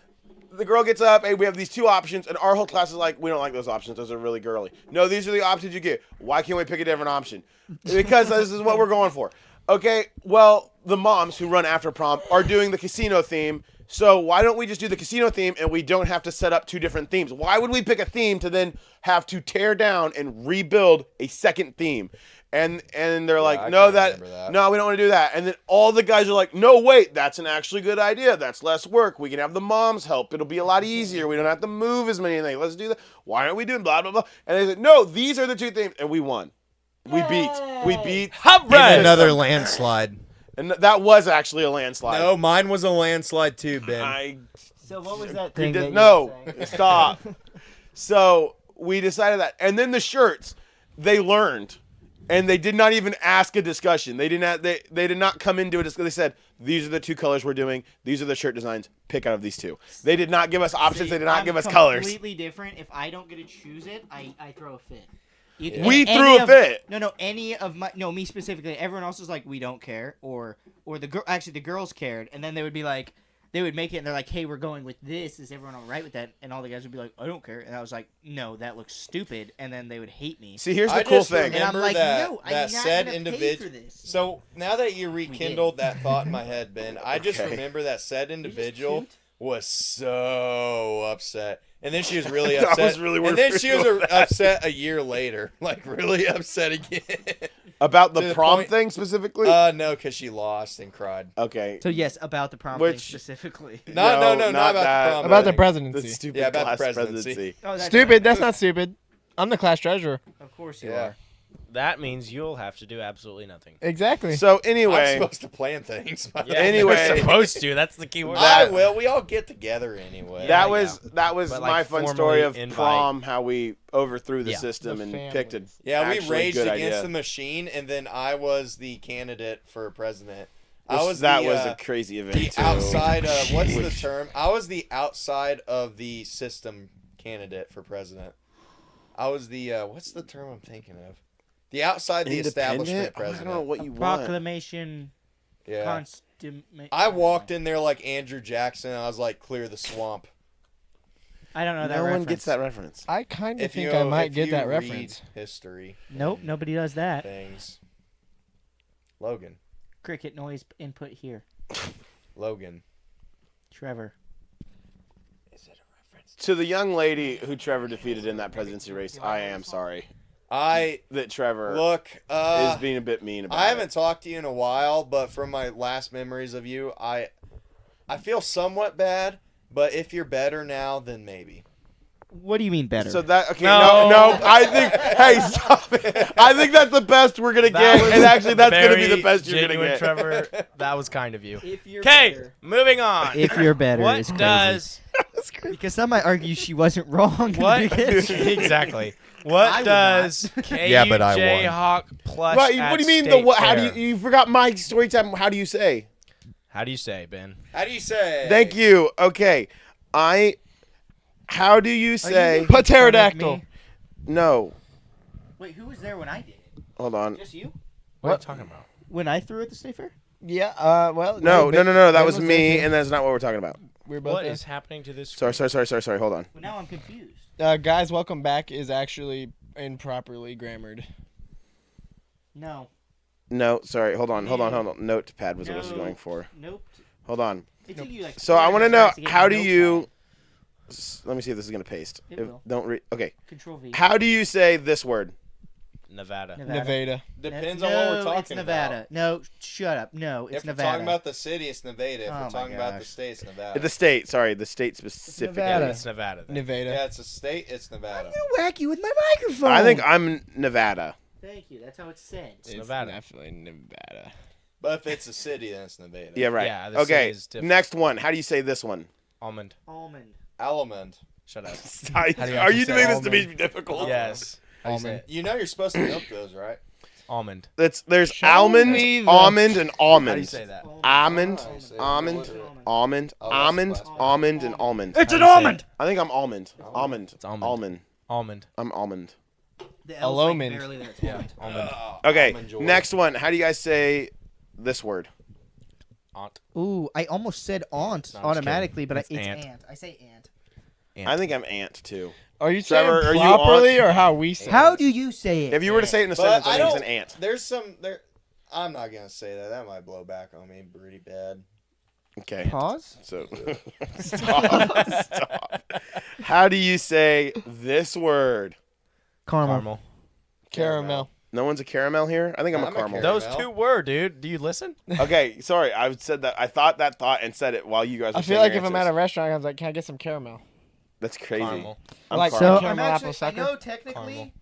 The girl gets up. Hey, we have these two options, and our whole class is like, we don't like those options. Those are really girly. No, these are the options you get. Why can't we pick a different option? Because this is what we're going for. Okay. Well, the moms who run after prom are doing the casino theme. So why don't we just do the casino theme and we don't have to set up two different themes? Why would we pick a theme to then have to tear down and rebuild a second theme? And they're like, I no, kinda remember that. no, we don't want to do that. And then all the guys are like, no, wait, that's an actually good idea. That's less work. We can have the moms help. It'll be a lot easier. We don't have to move as many things. Let's do that. Why aren't we doing blah, blah, blah? And they said, no, these are the two themes. And we won. We beat. In Hooray! another landslide. And that was actually a landslide. No, mine was a landslide too, Ben. I So what was that He thing? did- that you no, were saying? stop. So we decided that, and then the shirts, they learned, and they did not even ask a discussion. They did not come into a discussion. They said, "These are the two colors we're doing. These are the shirt designs. Pick out of these two." They did not give us options. They did not I'm give us colors. Completely different. If I don't get to choose it, I throw a fit. You Yeah. can- We any threw a of- fit. No, any of my me specifically. Everyone else is like, we don't care, or the girl. Actually, the girls cared, and then they would be like, they would make it, and they're like, hey, we're going with this. Is everyone all right with that? And all the guys would be like, I don't care, and I was like, no, that looks stupid, and then they would hate me. See, here's the I cool just thing. And I'm remember like, that, no, I'm that not said gonna pay individual. for this. So now that you rekindled that thought in my head, Ben, I just Okay. remember that said You just individual cute. was so upset, and then she was really That upset. was really and then weird. she was upset a year later, like really upset again. About to the the prom point- thing specifically. No, because she lost and cried. Okay. So yes, about the prom thing Which- specifically. No, not about that. the prom. About the thing. presidency. The stupid Yeah, about the class presidency. Oh, that's Stupid. That's not stupid. I'm the class treasurer. Of course you Yeah. are. That means you'll have to do absolutely nothing. Exactly. So I'm anyway, supposed to plan things. Yeah, Anyway. you're supposed to. That's the key word. I will. We all get together anyway. that Yeah, was But, like, my fun formally story of invite. prom. How we overthrew the Yeah. system The and families. picked it. Yeah, we actually raged good against idea. the machine, and then I was the candidate for president. I Which was that the, was a crazy event. the too. outside. What's the Which- term? I was the outside of the system candidate for president. I was the what's the term I'm thinking of? The outside the establishment Independent? president. I don't know what you want. Proclamation. Yeah. Constima- I walked in there like Andrew Jackson. And I was like, clear the swamp. I don't know that No one reference. gets that reference. I kind of If think you, I might if get you that read reference. history Nope, nobody does that. things. Logan. Cricket noise input here. Logan. Trevor. To the young lady who Trevor defeated in that presidency race, I am sorry I that Trevor look. is being a bit mean about I it. haven't talked to you in a while, but from my last memories of you, I feel somewhat bad, but if you're better now, then maybe. What do you mean better? So that okay? No. No. I think. Hey, stop it! I think that's the best we're gonna get, and actually, that's gonna be the best you're gonna genuine, get. Trevor. That was kind of you. if you're Okay, better. moving on. If you're better, What is crazy. does Because some might argue she wasn't wrong. in the what beginning. exactly? I What would does Yeah, but I won. Jayhawk plush? Right, at what do you mean? State How do Fair? you forgot my story time? How do you say? How do you say, Ben? How do you say? Thank you. Okay, how do you say? making fun of Pterodactyl. me? No. Wait, who was there when I did it? Hold on. Just you? What are you talking about? When I threw at the state fair? Yeah. Well. No. Ben That was me, there, too. and that's not what we're talking about. We were both What there. is happening to this? Sorry. Hold on. Well, now I'm confused. Guys, welcome back is actually improperly grammared. No. No, sorry. Hold on. Notepad was what I was going for. Nope. Hold on. It took you like So I 4 want to know minutes to get how do notepad. you? Let me see if this is gonna paste. It will. Don't read. Okay. Control V. How do you say this word? Nevada. Nevada. Depends No, on what we're talking it's Nevada. about. No, shut up. No, it's If Nevada. we're talking about the city, it's Nevada. If Oh we're my talking about the gosh. state, it's Nevada. The state. Sorry, the state specific. Nevada. It's Nevada. Then. Nevada. Yeah, it's a state. It's Nevada. I'm gonna whack you with my microphone. I think I'm Nevada. Thank you. That's how it's said. It's Nevada. Definitely Nevada. But if it's a city, then it's Nevada. Yeah, right. Yeah, the city okay. is different. Next one. How do you say this one? Almond. Almond. Almond. Shut up. Are you you actually say doing this to almond? be difficult? Yes. How do you say Almond. it? You know you're supposed to milk those, right? Almond. There's Show almond, me the- almond, and almond. How do you say that? Almond, Oh, I see. almond, What is it? almond, Oh, that's almond, classified. almond, and almond. It's How an do you say almond. I think I'm almond. Almond. It's almond. Almond. Almond. I'm almond. The L's like Almond. barely there. It's Yeah. almond. Almond. Okay. Almond joy. Next one. How do you guys say this word? Aunt. Ooh, I almost said aunt No, I'm just automatically, but kidding. it's It's ant. ant. I say ant. Ant. I think I'm ant too. Are you Trevor, saying are you properly on? or how we say How it? do you say it? If you were to say it in a But sentence, I I think it's don't. an ant. There's some there. I'm not gonna say that. That might blow back on me pretty bad. Okay. Pause? So stop. How do you say this word? Caramel. Caramel. No one's a caramel here? I think I'm a I'm a caramel. caramel. Those two were, dude. Do you listen? Okay, sorry. I said that. I thought that thought and said it while you guys were I feel saying like your if I'm at a answers. restaurant, I was like, "Can I get some caramel?" That's crazy. Caramel. I'm Like caramel. So caramel I'm apple actually, I sucker? know technically, Caramel.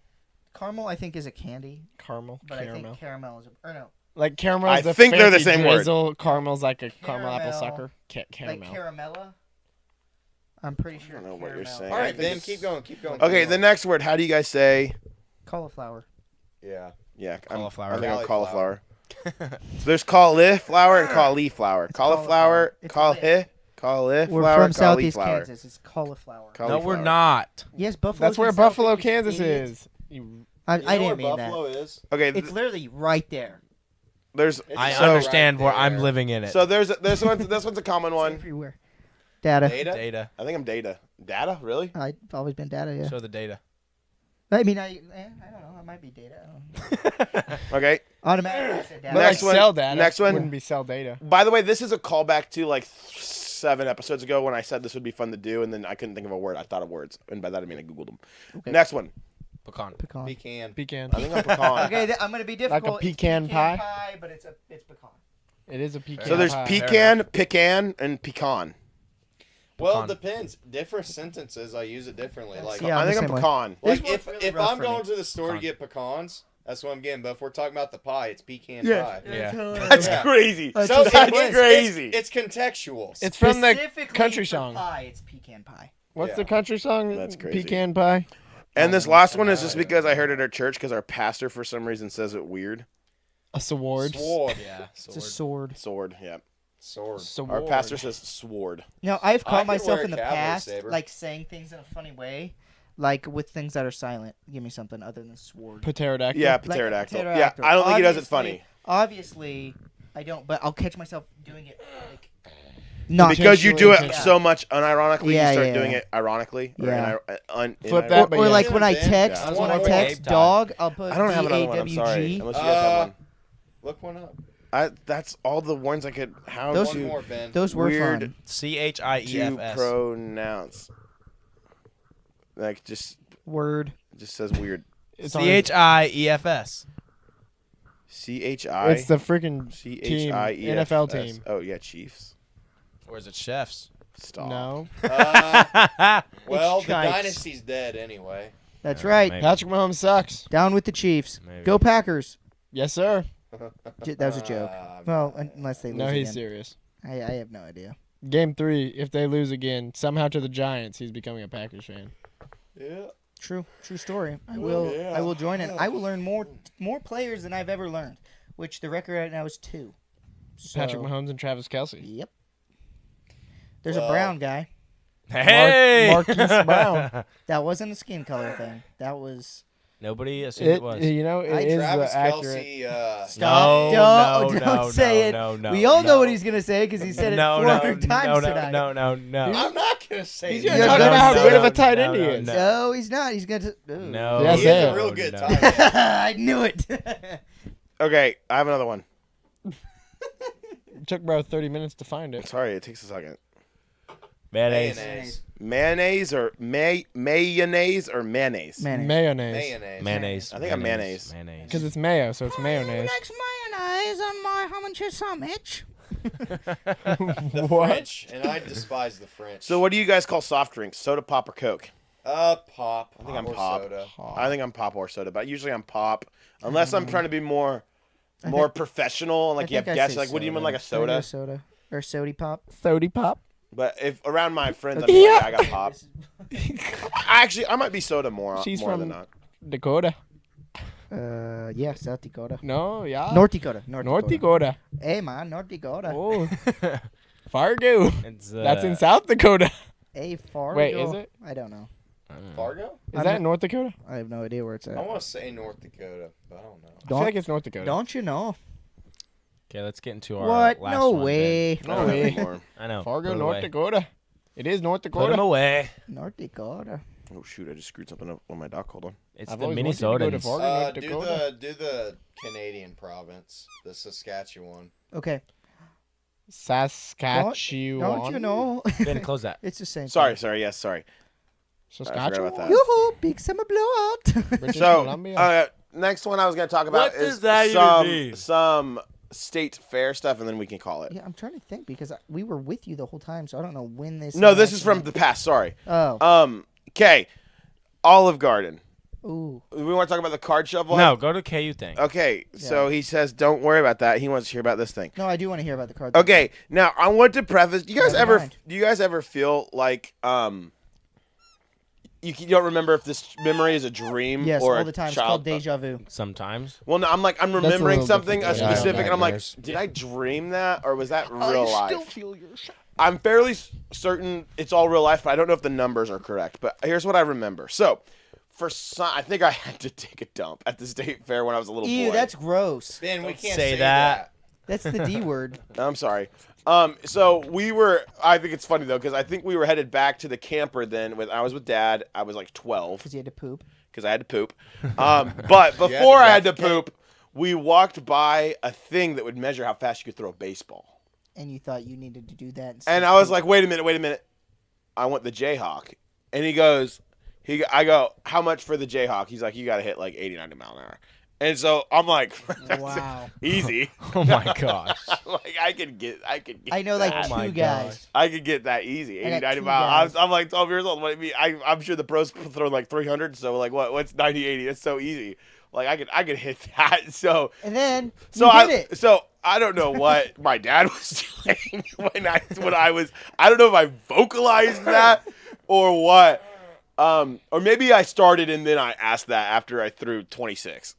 caramel I think is a candy, Caramel. but I Caramel. think caramel is a, or no, Like caramel I is the think they're the fancy same word. drizzle. Caramel's like a caramel apple Caramel. sucker. Caramel. like caramella. I'm pretty sure. I don't know what you're caramel. saying. All I right, think then it's- keep going. Keep going. Okay, keep the going. next word. How do you guys say? Cauliflower. Yeah. Yeah, Cauliflower. I think I'm Cauliflower. cauliflower. So there's cauliflower and cauliflower. Cauliflower, cauliflower. cauliflower, We're from Southeast cauliflower. Kansas. It's cauliflower. No, we're Cauliflower. not. Yes, Buffalo. That's where Buffalo, Kansas is. You, I You know didn't where mean Buffalo is? Okay, that. It's literally right there. there's It's I so understand right where I'm there. living in it. so there's this one's a common It's one. everywhere. Data. Data. Data. I think I'm data. Data, really? I've always been data. Yeah. Show the data. I mean, I don't know. I might be data. I don't know. Okay. Automatically I said data. but Next like one- cell data. next one. Wouldn't be cell data. By the way, this is a callback to like 7 episodes ago when I said this would be fun to do, and then I couldn't think of a word. I thought of words, and by that I mean I googled them. Okay. Next one. Pecan. Pecan. Pecan. Pecan. I think I'm pecan. Okay, I'm gonna be difficult. It's pecan pie? but it's pecan. It is a pecan. So there's pie. pecan, pecan, and pecan. Well, it Pecan. depends. Different sentences, I use it differently. Like, Yeah, I I'm think the I'm same way. pecan. This like one's really if rough I'm for me. going to the store to Pecan. get pecans, that's what I'm getting. But if we're talking about the pie, it's pecan Yeah. pie. Yeah. That's Yeah. crazy. That's So just That's it's, crazy. It's contextual. It's from the Specifically country for song. Pie, it's pecan pie. What's Yeah. the country song? That's crazy. Pecan pie. And this last one is just because I heard it at church because our pastor for some reason says it weird. A sword. Sword. Yeah. It's a sword. Sword, yeah. Sword. Our pastor says sword. Now I've I caught could myself wear in a the cavalry past, saber. like saying things in a funny way, like with things that are silent. Give me something other than sword. Pterodactyl. Yeah, Like a pterodactyl. Yeah, pterodactyl. I don't think he does it Obviously- funny. Obviously, I don't, but I'll catch myself doing it like not Because you do it Yeah. so much unironically, Yeah, you start yeah, doing yeah. it ironically. Or Yeah. Flip that, but or yeah. like when I Ben, text, yeah. when I That's text one for dog, I'll put I don't have another one. I'm sorry. DAWG. Unless you guys have one. Look one up. That's all the ones I could. How Those- One to, more, Ben. Those were Weird. fun. to CHIEFS. pronounce? Like just Word. it just says weird. It's on- CHIEFS. CHI. It's the freaking team, CHIEFS. NFL team. Oh yeah, Chiefs. Or is it chefs? Stop. No. Well, the Yikes. dynasty's dead anyway. That's right. Maybe. Patrick Mahomes sucks. Down with the Chiefs. Maybe. Go Packers. Yes, sir. That was a joke. Well, unless they lose No, he's again. serious. I have no idea. Game 3, if they lose again, somehow to the Giants, he's becoming a Packers fan. Yeah. True story. I will join in. I will learn more players than I've ever learned, which the record right now is 2. So, Patrick Mahomes and Travis Kelce. Yep. There's a Brown guy. Hey! Marquise Brown. That wasn't a skin color thing. That was. Nobody assumed it was. You know, it is Travis the accurate. Kelce. Stop. No, Don't say it. No, We all know what he's gonna say because he said it 400 times tonight. No. I'm not gonna say He's that. gonna talk No, about how no, good of a no, tight no, end he no, is. no. No, he's not. He's gonna. No. Yes, He's a yeah. real good No. tight end. I knew it. Okay, I have another one. It took about 30 minutes to find it. Sorry, it takes a second. Mayonnaise. Mayonnaise. Mayonnaise or mayonnaise? Mayonnaise. Mayonnaise. I think I'm mayonnaise. Because it's mayo, so it's mayonnaise. mayonnaise on my ham and cheese sandwich. The What? French, and I despise the French. So what do you guys call soft drinks? Soda, pop, or Coke? Pop. I think I'm or pop. Soda. I think I'm pop or soda, but usually I'm pop. Unless I'm trying to be more professional, like you have guests, like what do you mean, like a soda? Soda or sody pop. Sody pop. But if around my friends, I'm Yeah. like, I got pop. Actually, I might be soda more She's more from than not. Dakota. Yeah, South Dakota. No, yeah. North Dakota. North Dakota. Hey man, North Dakota. Oh. Fargo. It's, That's in South Dakota. Hey Fargo. Wait, is it? I don't know. Fargo? Is that in North Dakota? I have no idea where it's at. I want to say North Dakota, but I don't know. I feel like it's North Dakota. Don't you know? Okay, let's get into our What? last No one, way. I don't have any more. Ben. I know. Fargo, Put it North away. Dakota. It is North Put Dakota. them away. North Dakota. Oh shoot! I just screwed something up on my doc. Hold on. It's I've the always wanted to go to Minnesotans. Fargo. North Do Dakota. the Canadian province, the Saskatchewan. Okay. Saskatchewan. Don't you know? Ben, close that. It's the same. Sorry. thing. Sorry. I forgot Saskatchewan. about that. Yoo-hoo, big summer blowout. British So Columbia. next one I was gonna talk about What is does that even mean? some state fair stuff, and then we can call it. Yeah, I'm trying to think because we were with you the whole time, so I don't know when this. No, this is from interaction the past. Sorry. happened. Okay. Olive Garden. Ooh. We want to talk about the card shovel. No, go to KU thing. Okay, so he says, "Don't worry about that." He wants to hear about this thing. No, I do want to hear about the card. Okay, now I want to preface. Do you guys Never mind. ever feel like you don't remember if this memory is a dream Yes, or all a the time. It's child? called deja vu. Sometimes. Well, no, I'm a remembering little something different. Yeah, specific, and I'm like, nightmares. did I dream that or was that real life? feel your shot. I'm fairly certain it's all real life, but I don't know if the numbers are correct. But here's what I remember. So, I think I had to take a dump at the state fair when I was a little Ew, boy. that's gross. Ben, we Don't can't say say that. That's the D word. I'm sorry. So we were. I think it's funny though because I think we were headed back to the camper then. I was with Dad. I was like 12 Because you had to poop. because I had to poop. But before I had to defecate? poop, we walked by a thing that would measure how fast you could throw a baseball. And you thought you needed to do that. And I was like, wait a minute. I want the Jayhawk. And he goes, I go, how much for the Jayhawk? He's like, you got to hit like 80, 90 mile an hour. And so I'm like, wow. easy. Oh my gosh. Like I could get I know like that. my two guys. gosh. I could get that easy. I 80, got 90 two miles. guys. I'm like 12 years old. What do you mean? I'm sure the pros throw like 300. So like what's 90, 80? It's so easy. Like I could hit that. So And then so you did it. So I don't know what my dad was doing when I was. I don't know if I vocalized that or what. Or maybe I started and then I asked that after I threw 26.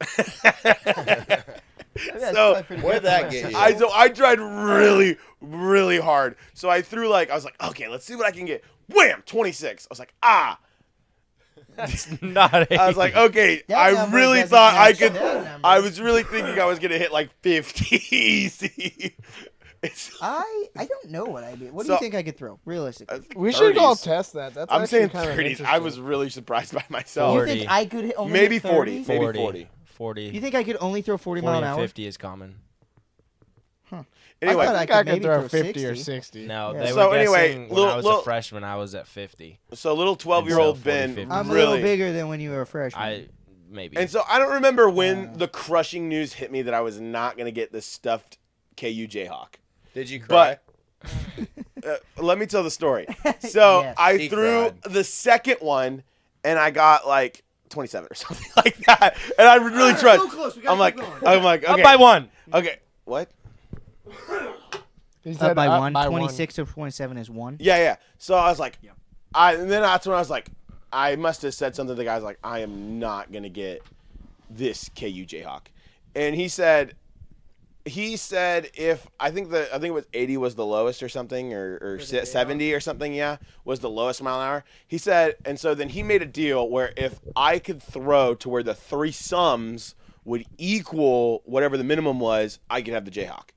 So Where'd that get you? I tried really, really hard. So I threw I was like, okay, let's see what I can get. Wham, 26. I was like, ah. Not I was like, okay, That I number really doesn't thought I match could. that number. I was really thinking I was gonna hit like 50 easy. I don't know what I did. What do So- you think I could throw, realistically? We should all 30s. test that. That's I'm actually saying kind of 30s. I interesting. was really surprised by myself. You 40. think I could only Maybe hit 40. 30? Maybe 40. 40. You think I could only throw 40 40 mile an and hour? 50 is common. Anyway, thought I think I could maybe throw throw 50 or 60. 60. No, Yeah. they So were anyway, guessing when I was little- a freshman, I was at 50. so little 12-year-old So 40, Ben 50. I'm a really. little bigger than when you were a freshman. Maybe. And so I don't remember when the crushing news hit me that I was not gonna get this stuffed KU Jayhawk. Did you cry? let me tell the story. So Yes. I He threw cried. the second one, and I got like 27 or something like that. And I really tried. so close. We I'm like, Up okay, by one. okay, what? He Up said by up one. by 26 to 27 is one. Yeah. So I was like, and then that's when I was like, I must have said something to the guys like, I am not gonna get this KU Jayhawk, and he said if I think it was 80 was the lowest or something, or 70 or something, was the lowest mile an hour. He said, and so then he made a deal where if I could throw to where the three sums would equal whatever the minimum was, I could have the Jayhawk,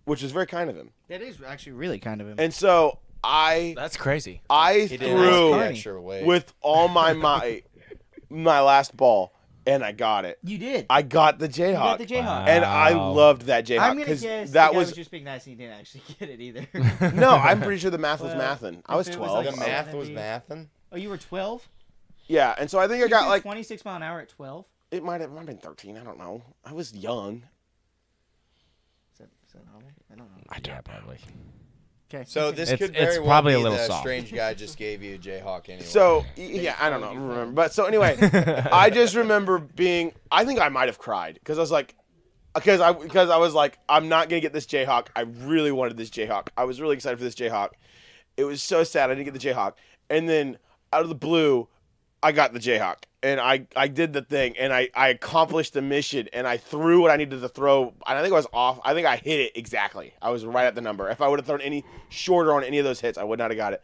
which was very kind of him. That is actually really kind of him. And so I That's crazy. He did threw the extra weight. with all my might my last ball, and I got it. You did. I got the Jayhawk. You got the Jayhawk. And I Wow. loved that Jayhawk I'm gonna because guess that the guy was just being nice. And he didn't actually get it either. no. I'm pretty sure the math was Well, mathin'. I was if it was 12. the like math was 70. mathin'. Oh, you were 12. Yeah, and so I think I got like 26 mile an hour at 12. it might have been 13. I don't know. I was young. Is that normal? I don't know. I don't probably. Okay. So this It's- could very it's well probably be a little the soft. strange guy just gave you a Jayhawk anyway. So yeah, I don't know, remember. But so anyway, I just remember being. I think I might have cried because I was like, because I was like, I'm not gonna get this Jayhawk. I really wanted this Jayhawk. I was really excited for this Jayhawk. It was so sad I didn't get the Jayhawk. And then out of the blue, I got the Jayhawk. And I did the thing, and I accomplished the mission, and I threw what I needed to throw. I think I was off. I think I hit it exactly. I was right at the number. If I would have thrown any shorter on any of those hits, I would not have got it.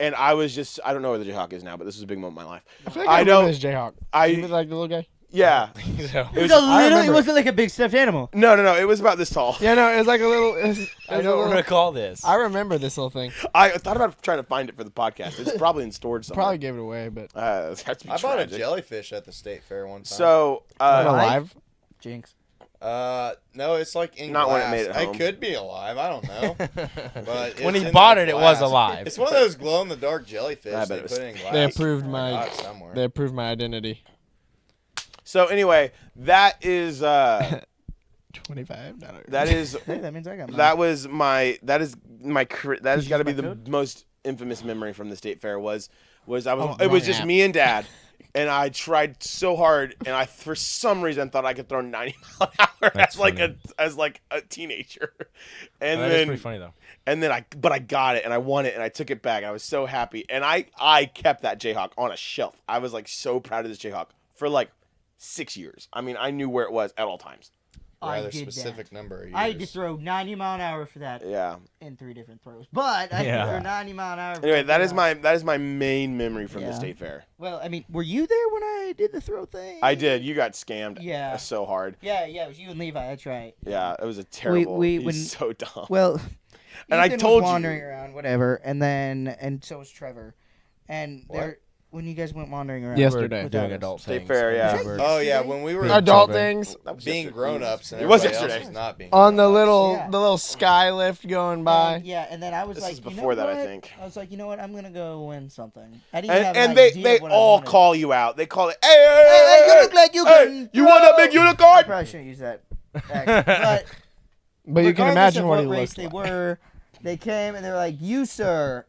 And I was just, I don't know where the Jayhawk is now, but this was a big moment in my life. I feel like I I know- remember this Jayhawk. I- You like the little guy? Yeah. So, It was was- a I little. It remember. wasn't like a big stuffed animal. No. It was about this tall. Yeah, no, it was like a little. It was I a don't little- recall this. I remember this little thing. I thought about trying to find it for the podcast. It's probably in storage somewhere. Probably gave it away, but That's I bought a jellyfish at the state fair one time. So, alive. Jinx. No, it's like in Not when it glass. made it home. could be alive. I don't know. But When it's he in bought the it, it was glass. alive. It's one of those glow in the dark jellyfish. I bet They it was- put it in glass. They approved I my. got it somewhere. They approved my identity. so anyway, that is 25. No, that is Hey, that means I got mine. that was my that is my that has you got to use be my the code? most infamous memory from the state fair was I was Oh, it was wrong just app. me and Dad, and I tried so hard, and I for some reason thought I could throw 90 mile an hour That's as like a teenager, and That is then pretty funny though. and then I got it and I won it and I took it back. I was so happy, and I kept that Jayhawk on a shelf. I was like so proud of this Jayhawk for like 6 years. I mean, I knew where it was at all times. I Rather did specific that. number of years. I had to throw 90 mile an hour for that Yeah. in 3 different throws, but I Yeah. threw 90 mile an hour. For Anyway, that something is else. my main memory from the Yeah. state fair. Well, I mean, were you there when I did the throw thing? I did. You got scammed. Yeah. So hard. Yeah, it was you and Levi. That's right. Yeah, it was a terrible. we- He's when- so dumb. Well, And I Ethan told was you. wandering around, whatever, and so was Trevor, and What? there when you guys went wandering around. Yesterday. We're doing Without us. adult State things. fair, yeah. We're- Oh yeah, when we were Adult children. things That was being yesterday. grown ups and It was everybody else yesterday. was not being on the grown-ups. little Yeah. the little sky lift going by. Yeah, and then I was This like, was you know before that, I what? think. I was like, you know what? I'm gonna go win something. I didn't have And an they idea of what I all wanted. call you out. They call it, hey, Hey, you look like you hey, can. you want that throw." big I unicorn? probably shouldn't use that. Accent, but But you can regardless imagine of what he race looked they like. were. They came and they were like, "You sir,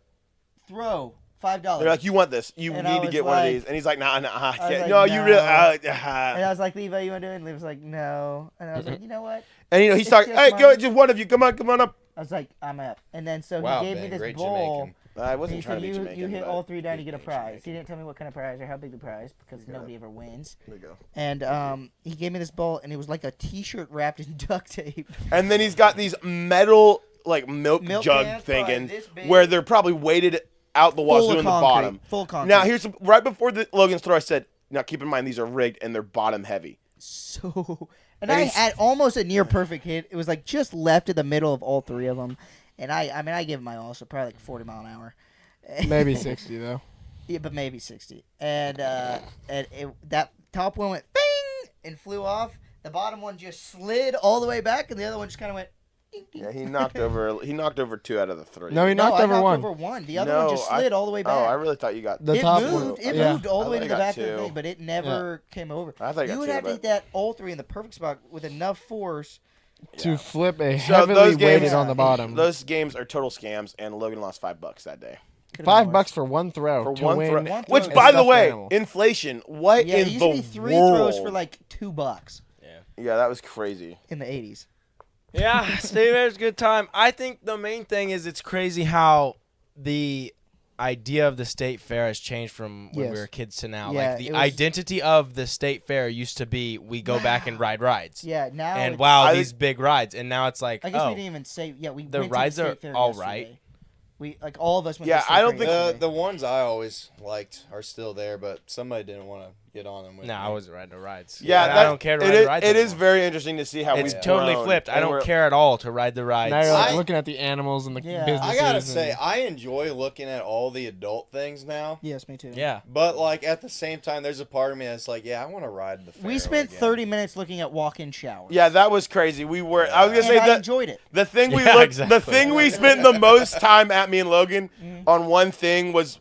throw $5." They're like, you want this? You And I need to was get one of like- these. And he's like, nah, I was can't. like, No, you no. really. And I was like, Levi, you want to do it? And Levi was like, no. And I was like, you know what? And he's It's like, just hey, my- go, just one of you, come on up. I was like, I'm up. And then so Wow, he gave Ben, me this great bowl. Jamaican. I And wasn't he trying said, to be you Jamaican. hit but all 3 down, you get a Big prize. Jamaican. He didn't tell me what kind of prize or how big the prize because Yeah. nobody ever wins. There you go. And he gave me this bowl, and it was like a T-shirt wrapped in duct tape. And then he's got these metal like milk Milk jug cans, probably thinking this big. where they're probably weighted out the Full wazoo of in the concrete. bottom. Full concrete. Now here's right before the Logan's throw. I said, now keep in mind these are rigged and they're bottom heavy. So, and And I he's- had almost a near perfect hit. It was like just left in the middle of all 3 of them. And I mean, I gave it my all, so probably like 40 mile an hour. Maybe 60 though. Yeah, but maybe 60. And that top one went bing and flew off. The bottom one just slid all the way back, and the other one just kind of went. Ding, ding. Yeah, he knocked over 2 out of the 3. No, he No, knocked I over knocked one. over one. The other one No, just slid all the way back. Oh, I really thought you got. The it top moved. one. It Yeah. moved all I the way thought to I the got back of the 2. thing, but it never came over. I thought I got You would 2, have to but- hit that all 3 in the perfect spot with enough force to flip a So heavily those games- weighted on the bottom. Those games are total scams, and Logan lost $5 that day. $5 for one throw. For to one win throw. One Which, throw by is the stuffed way, animal. inflation. What Yeah, it in used the to be 3 world? throws for like $2 Yeah, that was crazy. in the 80s. Yeah, State Fair's a good time. I think the main thing is it's crazy how the idea of the State Fair has changed from when we Yes. were kids to now. Yeah, Like the it was- identity of the State Fair used to be we go back and ride rides. Yeah, now And it's, wow, I these big rides. And now it's like, I guess oh, we didn't even say. Yeah, we the went rides to the are State Fair all yesterday. right. We all of us went. Yeah, to the State I don't Fair think- yesterday. The ones I always liked are still there, but somebody didn't want to get on them with no, me. I wasn't riding the rides. Yeah, And that, I don't care to ride the rides It is anymore. very interesting to see how It's we've totally grown, flipped. I and don't we're- care at all to ride the rides. Now you're like I- looking at the animals and the Yeah. businesses. I gotta and- say, I enjoy looking at all the adult things now. Yes, me too. Yeah. But like at the same time, there's a part of me that's like, yeah, I want to ride the fair. We spent again. 30 minutes looking at walk-in showers. Yeah, that was crazy. We were. I was gonna and say I that enjoyed it. the thing we Yeah, looked, exactly. the thing we spent the most time at, me and Logan, on one thing was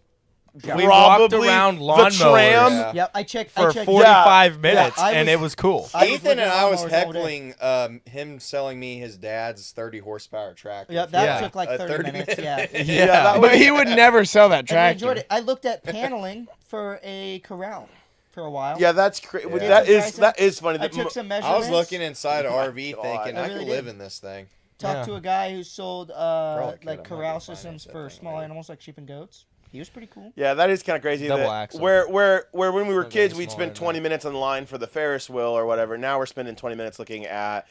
We walked probably around the lawnmowers. tram. Yeah. Yep, I checked for I checked, 45 Yeah, minutes, I and was- it was cool. I was Ethan looking and at I was lawnmowers all day. heckling him selling me his dad's 30 horsepower tractor. Yep, that Yeah. took like 30 minutes. Yeah. Yeah, that But was, he would never sell that And I tractor. enjoyed it. I looked at paneling for a corral for a while. yeah, that's crazy. Yeah. That is funny. I That took some I measurements. was looking inside an RV God. thinking I I really could did. live in this thing. Talked Yeah. to a guy who sold Probably could. like I might corral go finance systems that for thing small later. animals like sheep and goats. He was pretty cool. Yeah, that is kind of crazy. Double that axle. Where when we were Not kids, very we'd small spend like 20 that. minutes in line for the Ferris wheel or whatever. Now we're spending 20 minutes looking at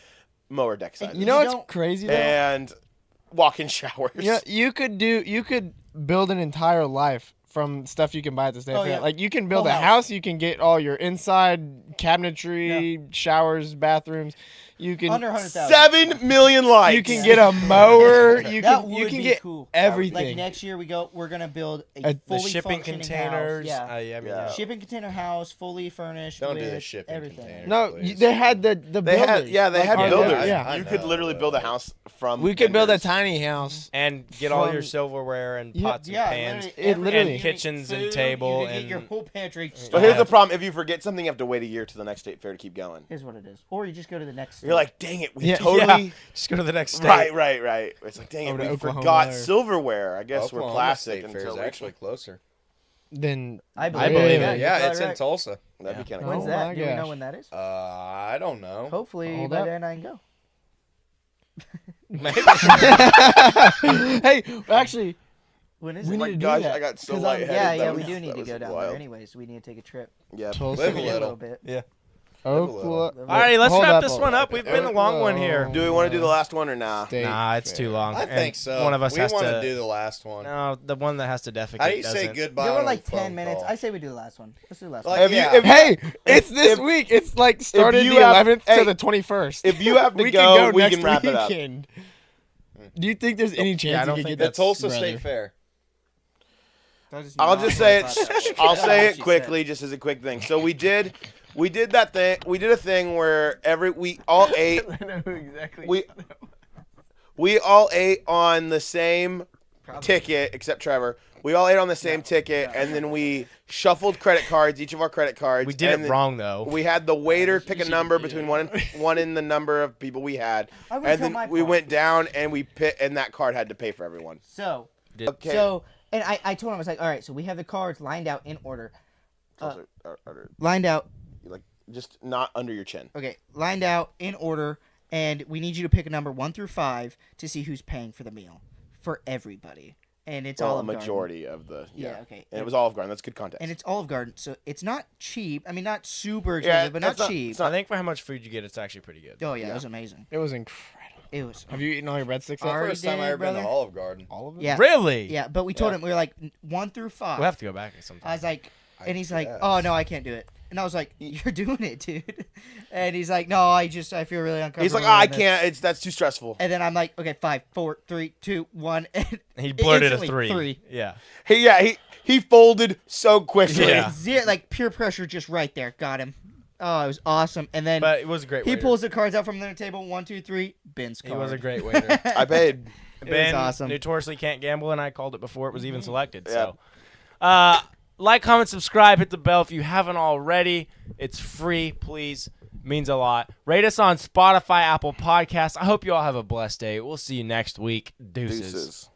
mower deck sizes You know what's don't- crazy though? and walk-in showers. Yeah, you could build an entire life from stuff you can buy at the State Oh, Fair. yeah. Like you can build Whole a house. house, you can get all your inside cabinetry, showers, bathrooms. You can Under 100,000. 7 million likes. you can get a mower. You That can would you can be get cool. everything. Like next year we're gonna build a The fully The shipping functioning containers. House. Yeah. Yeah, I mean, Yeah. Shipping container house, fully furnished. Don't with do the shipping everything. container. No, Please. they had the They had builders. they had Like, builders. yeah. I You could know, literally build a but- house from. We could build a vendors. tiny house. and get all your From- silverware and Yeah, pots and Yeah, pans. literally- and kitchens and food, table You can get and your whole pantry. But here's Yeah. the problem: if you forget something, you have to wait a year to the next state fair to keep going. Here's what it is. Or you just go to the next. You're like, dang it, we Yeah. totally. Yeah. Just go to the next state. Right. It's like, dang it, Over to we Oklahoma forgot or- silverware. I guess Oklahoma we're plastic State Fair until is we- actually closer. Then I I believe, believe it. it. Yeah, You're it's in right. Tulsa. That'd be kind of When's Oh cool. my that? Do we know gosh. when that is? I don't know. Hopefully Hold by up. then I can go. Maybe. hey, actually, When is we it? need my to do gosh, that. I got so 'Cause I'm- lightheaded. Yeah, That yeah, was- we do need that to was go down wild. there. Anyways, we need to take a trip. Yeah. Tulsa. Live a A little little. bit. Yeah. Oklahoma. All right, let's Hold wrap up, this hold one up. up. We've been a long one here. Do we want to do the last one or nah? State Nah, it's too Fair. long. I And think so. One of us we has want to do the last one. No, the one that has to defecate. How do you say doesn't. goodbye? Give on it like a phone 10 minutes. call? I say we do the last one. Let's do the last Like, one. If you- yeah. if- Hey, it's this if- week. It's like started you the have- 11th hey, to the 21st. If you have to we go, can go we next can wrap it up. weekend. Do you think there's any chance I don't you think could the get Tulsa brother? State Fair. I'll just say it. I'll say it She quickly, just as a quick thing. So we did that thing. We did a thing where we all ate. I know exactly. We all ate on the same ticket, except Trevor. We all ate on the same ticket, and then we shuffled credit cards, each of our credit cards. We did and it then wrong though. We had the waiter pick a number between one in the number of people we had, I would and tell then my we part. went down and and that card had to pay for everyone. So, Okay. and I told him, I was like, all right, so we have the cards lined out in order. Also, Lined out, like just not under your chin. okay, lined out in order, and we need you to pick a number 1 through 5 to see who's paying for the meal for everybody. And it's Well, a Olive Garden. majority of the Yeah, okay. And it was Olive Garden. That's good context. And it's Olive Garden, so it's not cheap. I mean, not super Yeah, expensive, but not it's not- cheap. it's not- I think for how much food you get, it's actually pretty good. Oh, yeah, it was amazing. It was incredible. It was. Have you eaten all your breadsticks? It's yet? the Already first time I did, ever been to brother. Olive Garden. All of them? Yeah. Really? Yeah, but we told him, we were like, 1 through 5. We'll have to go back sometime. I was like, and he's like, guess. oh, no, I can't do it. And I was like, you're doing it, dude. And he's like, no, I feel really uncomfortable. He's like, doing I this." can't. That's too stressful. And then I'm like, okay, 5, 4, 3, 2, 1. And He blurted a instantly, 3. Yeah. He folded so quickly. Yeah. Like peer pressure just right there. Got him. Oh, it was awesome. And then But it was a great he waiter. pulls the cards out from the table. 1, 2, 3. Ben's He card. was a great waiter. I paid. Ben awesome. notoriously can't gamble, and I called it before it was even selected. Yeah. So, like, comment, subscribe, hit the bell if you haven't already. It's free, please. Means a lot. Rate us on Spotify, Apple Podcasts. I hope you all have a blessed day. We'll see you next week. Deuces.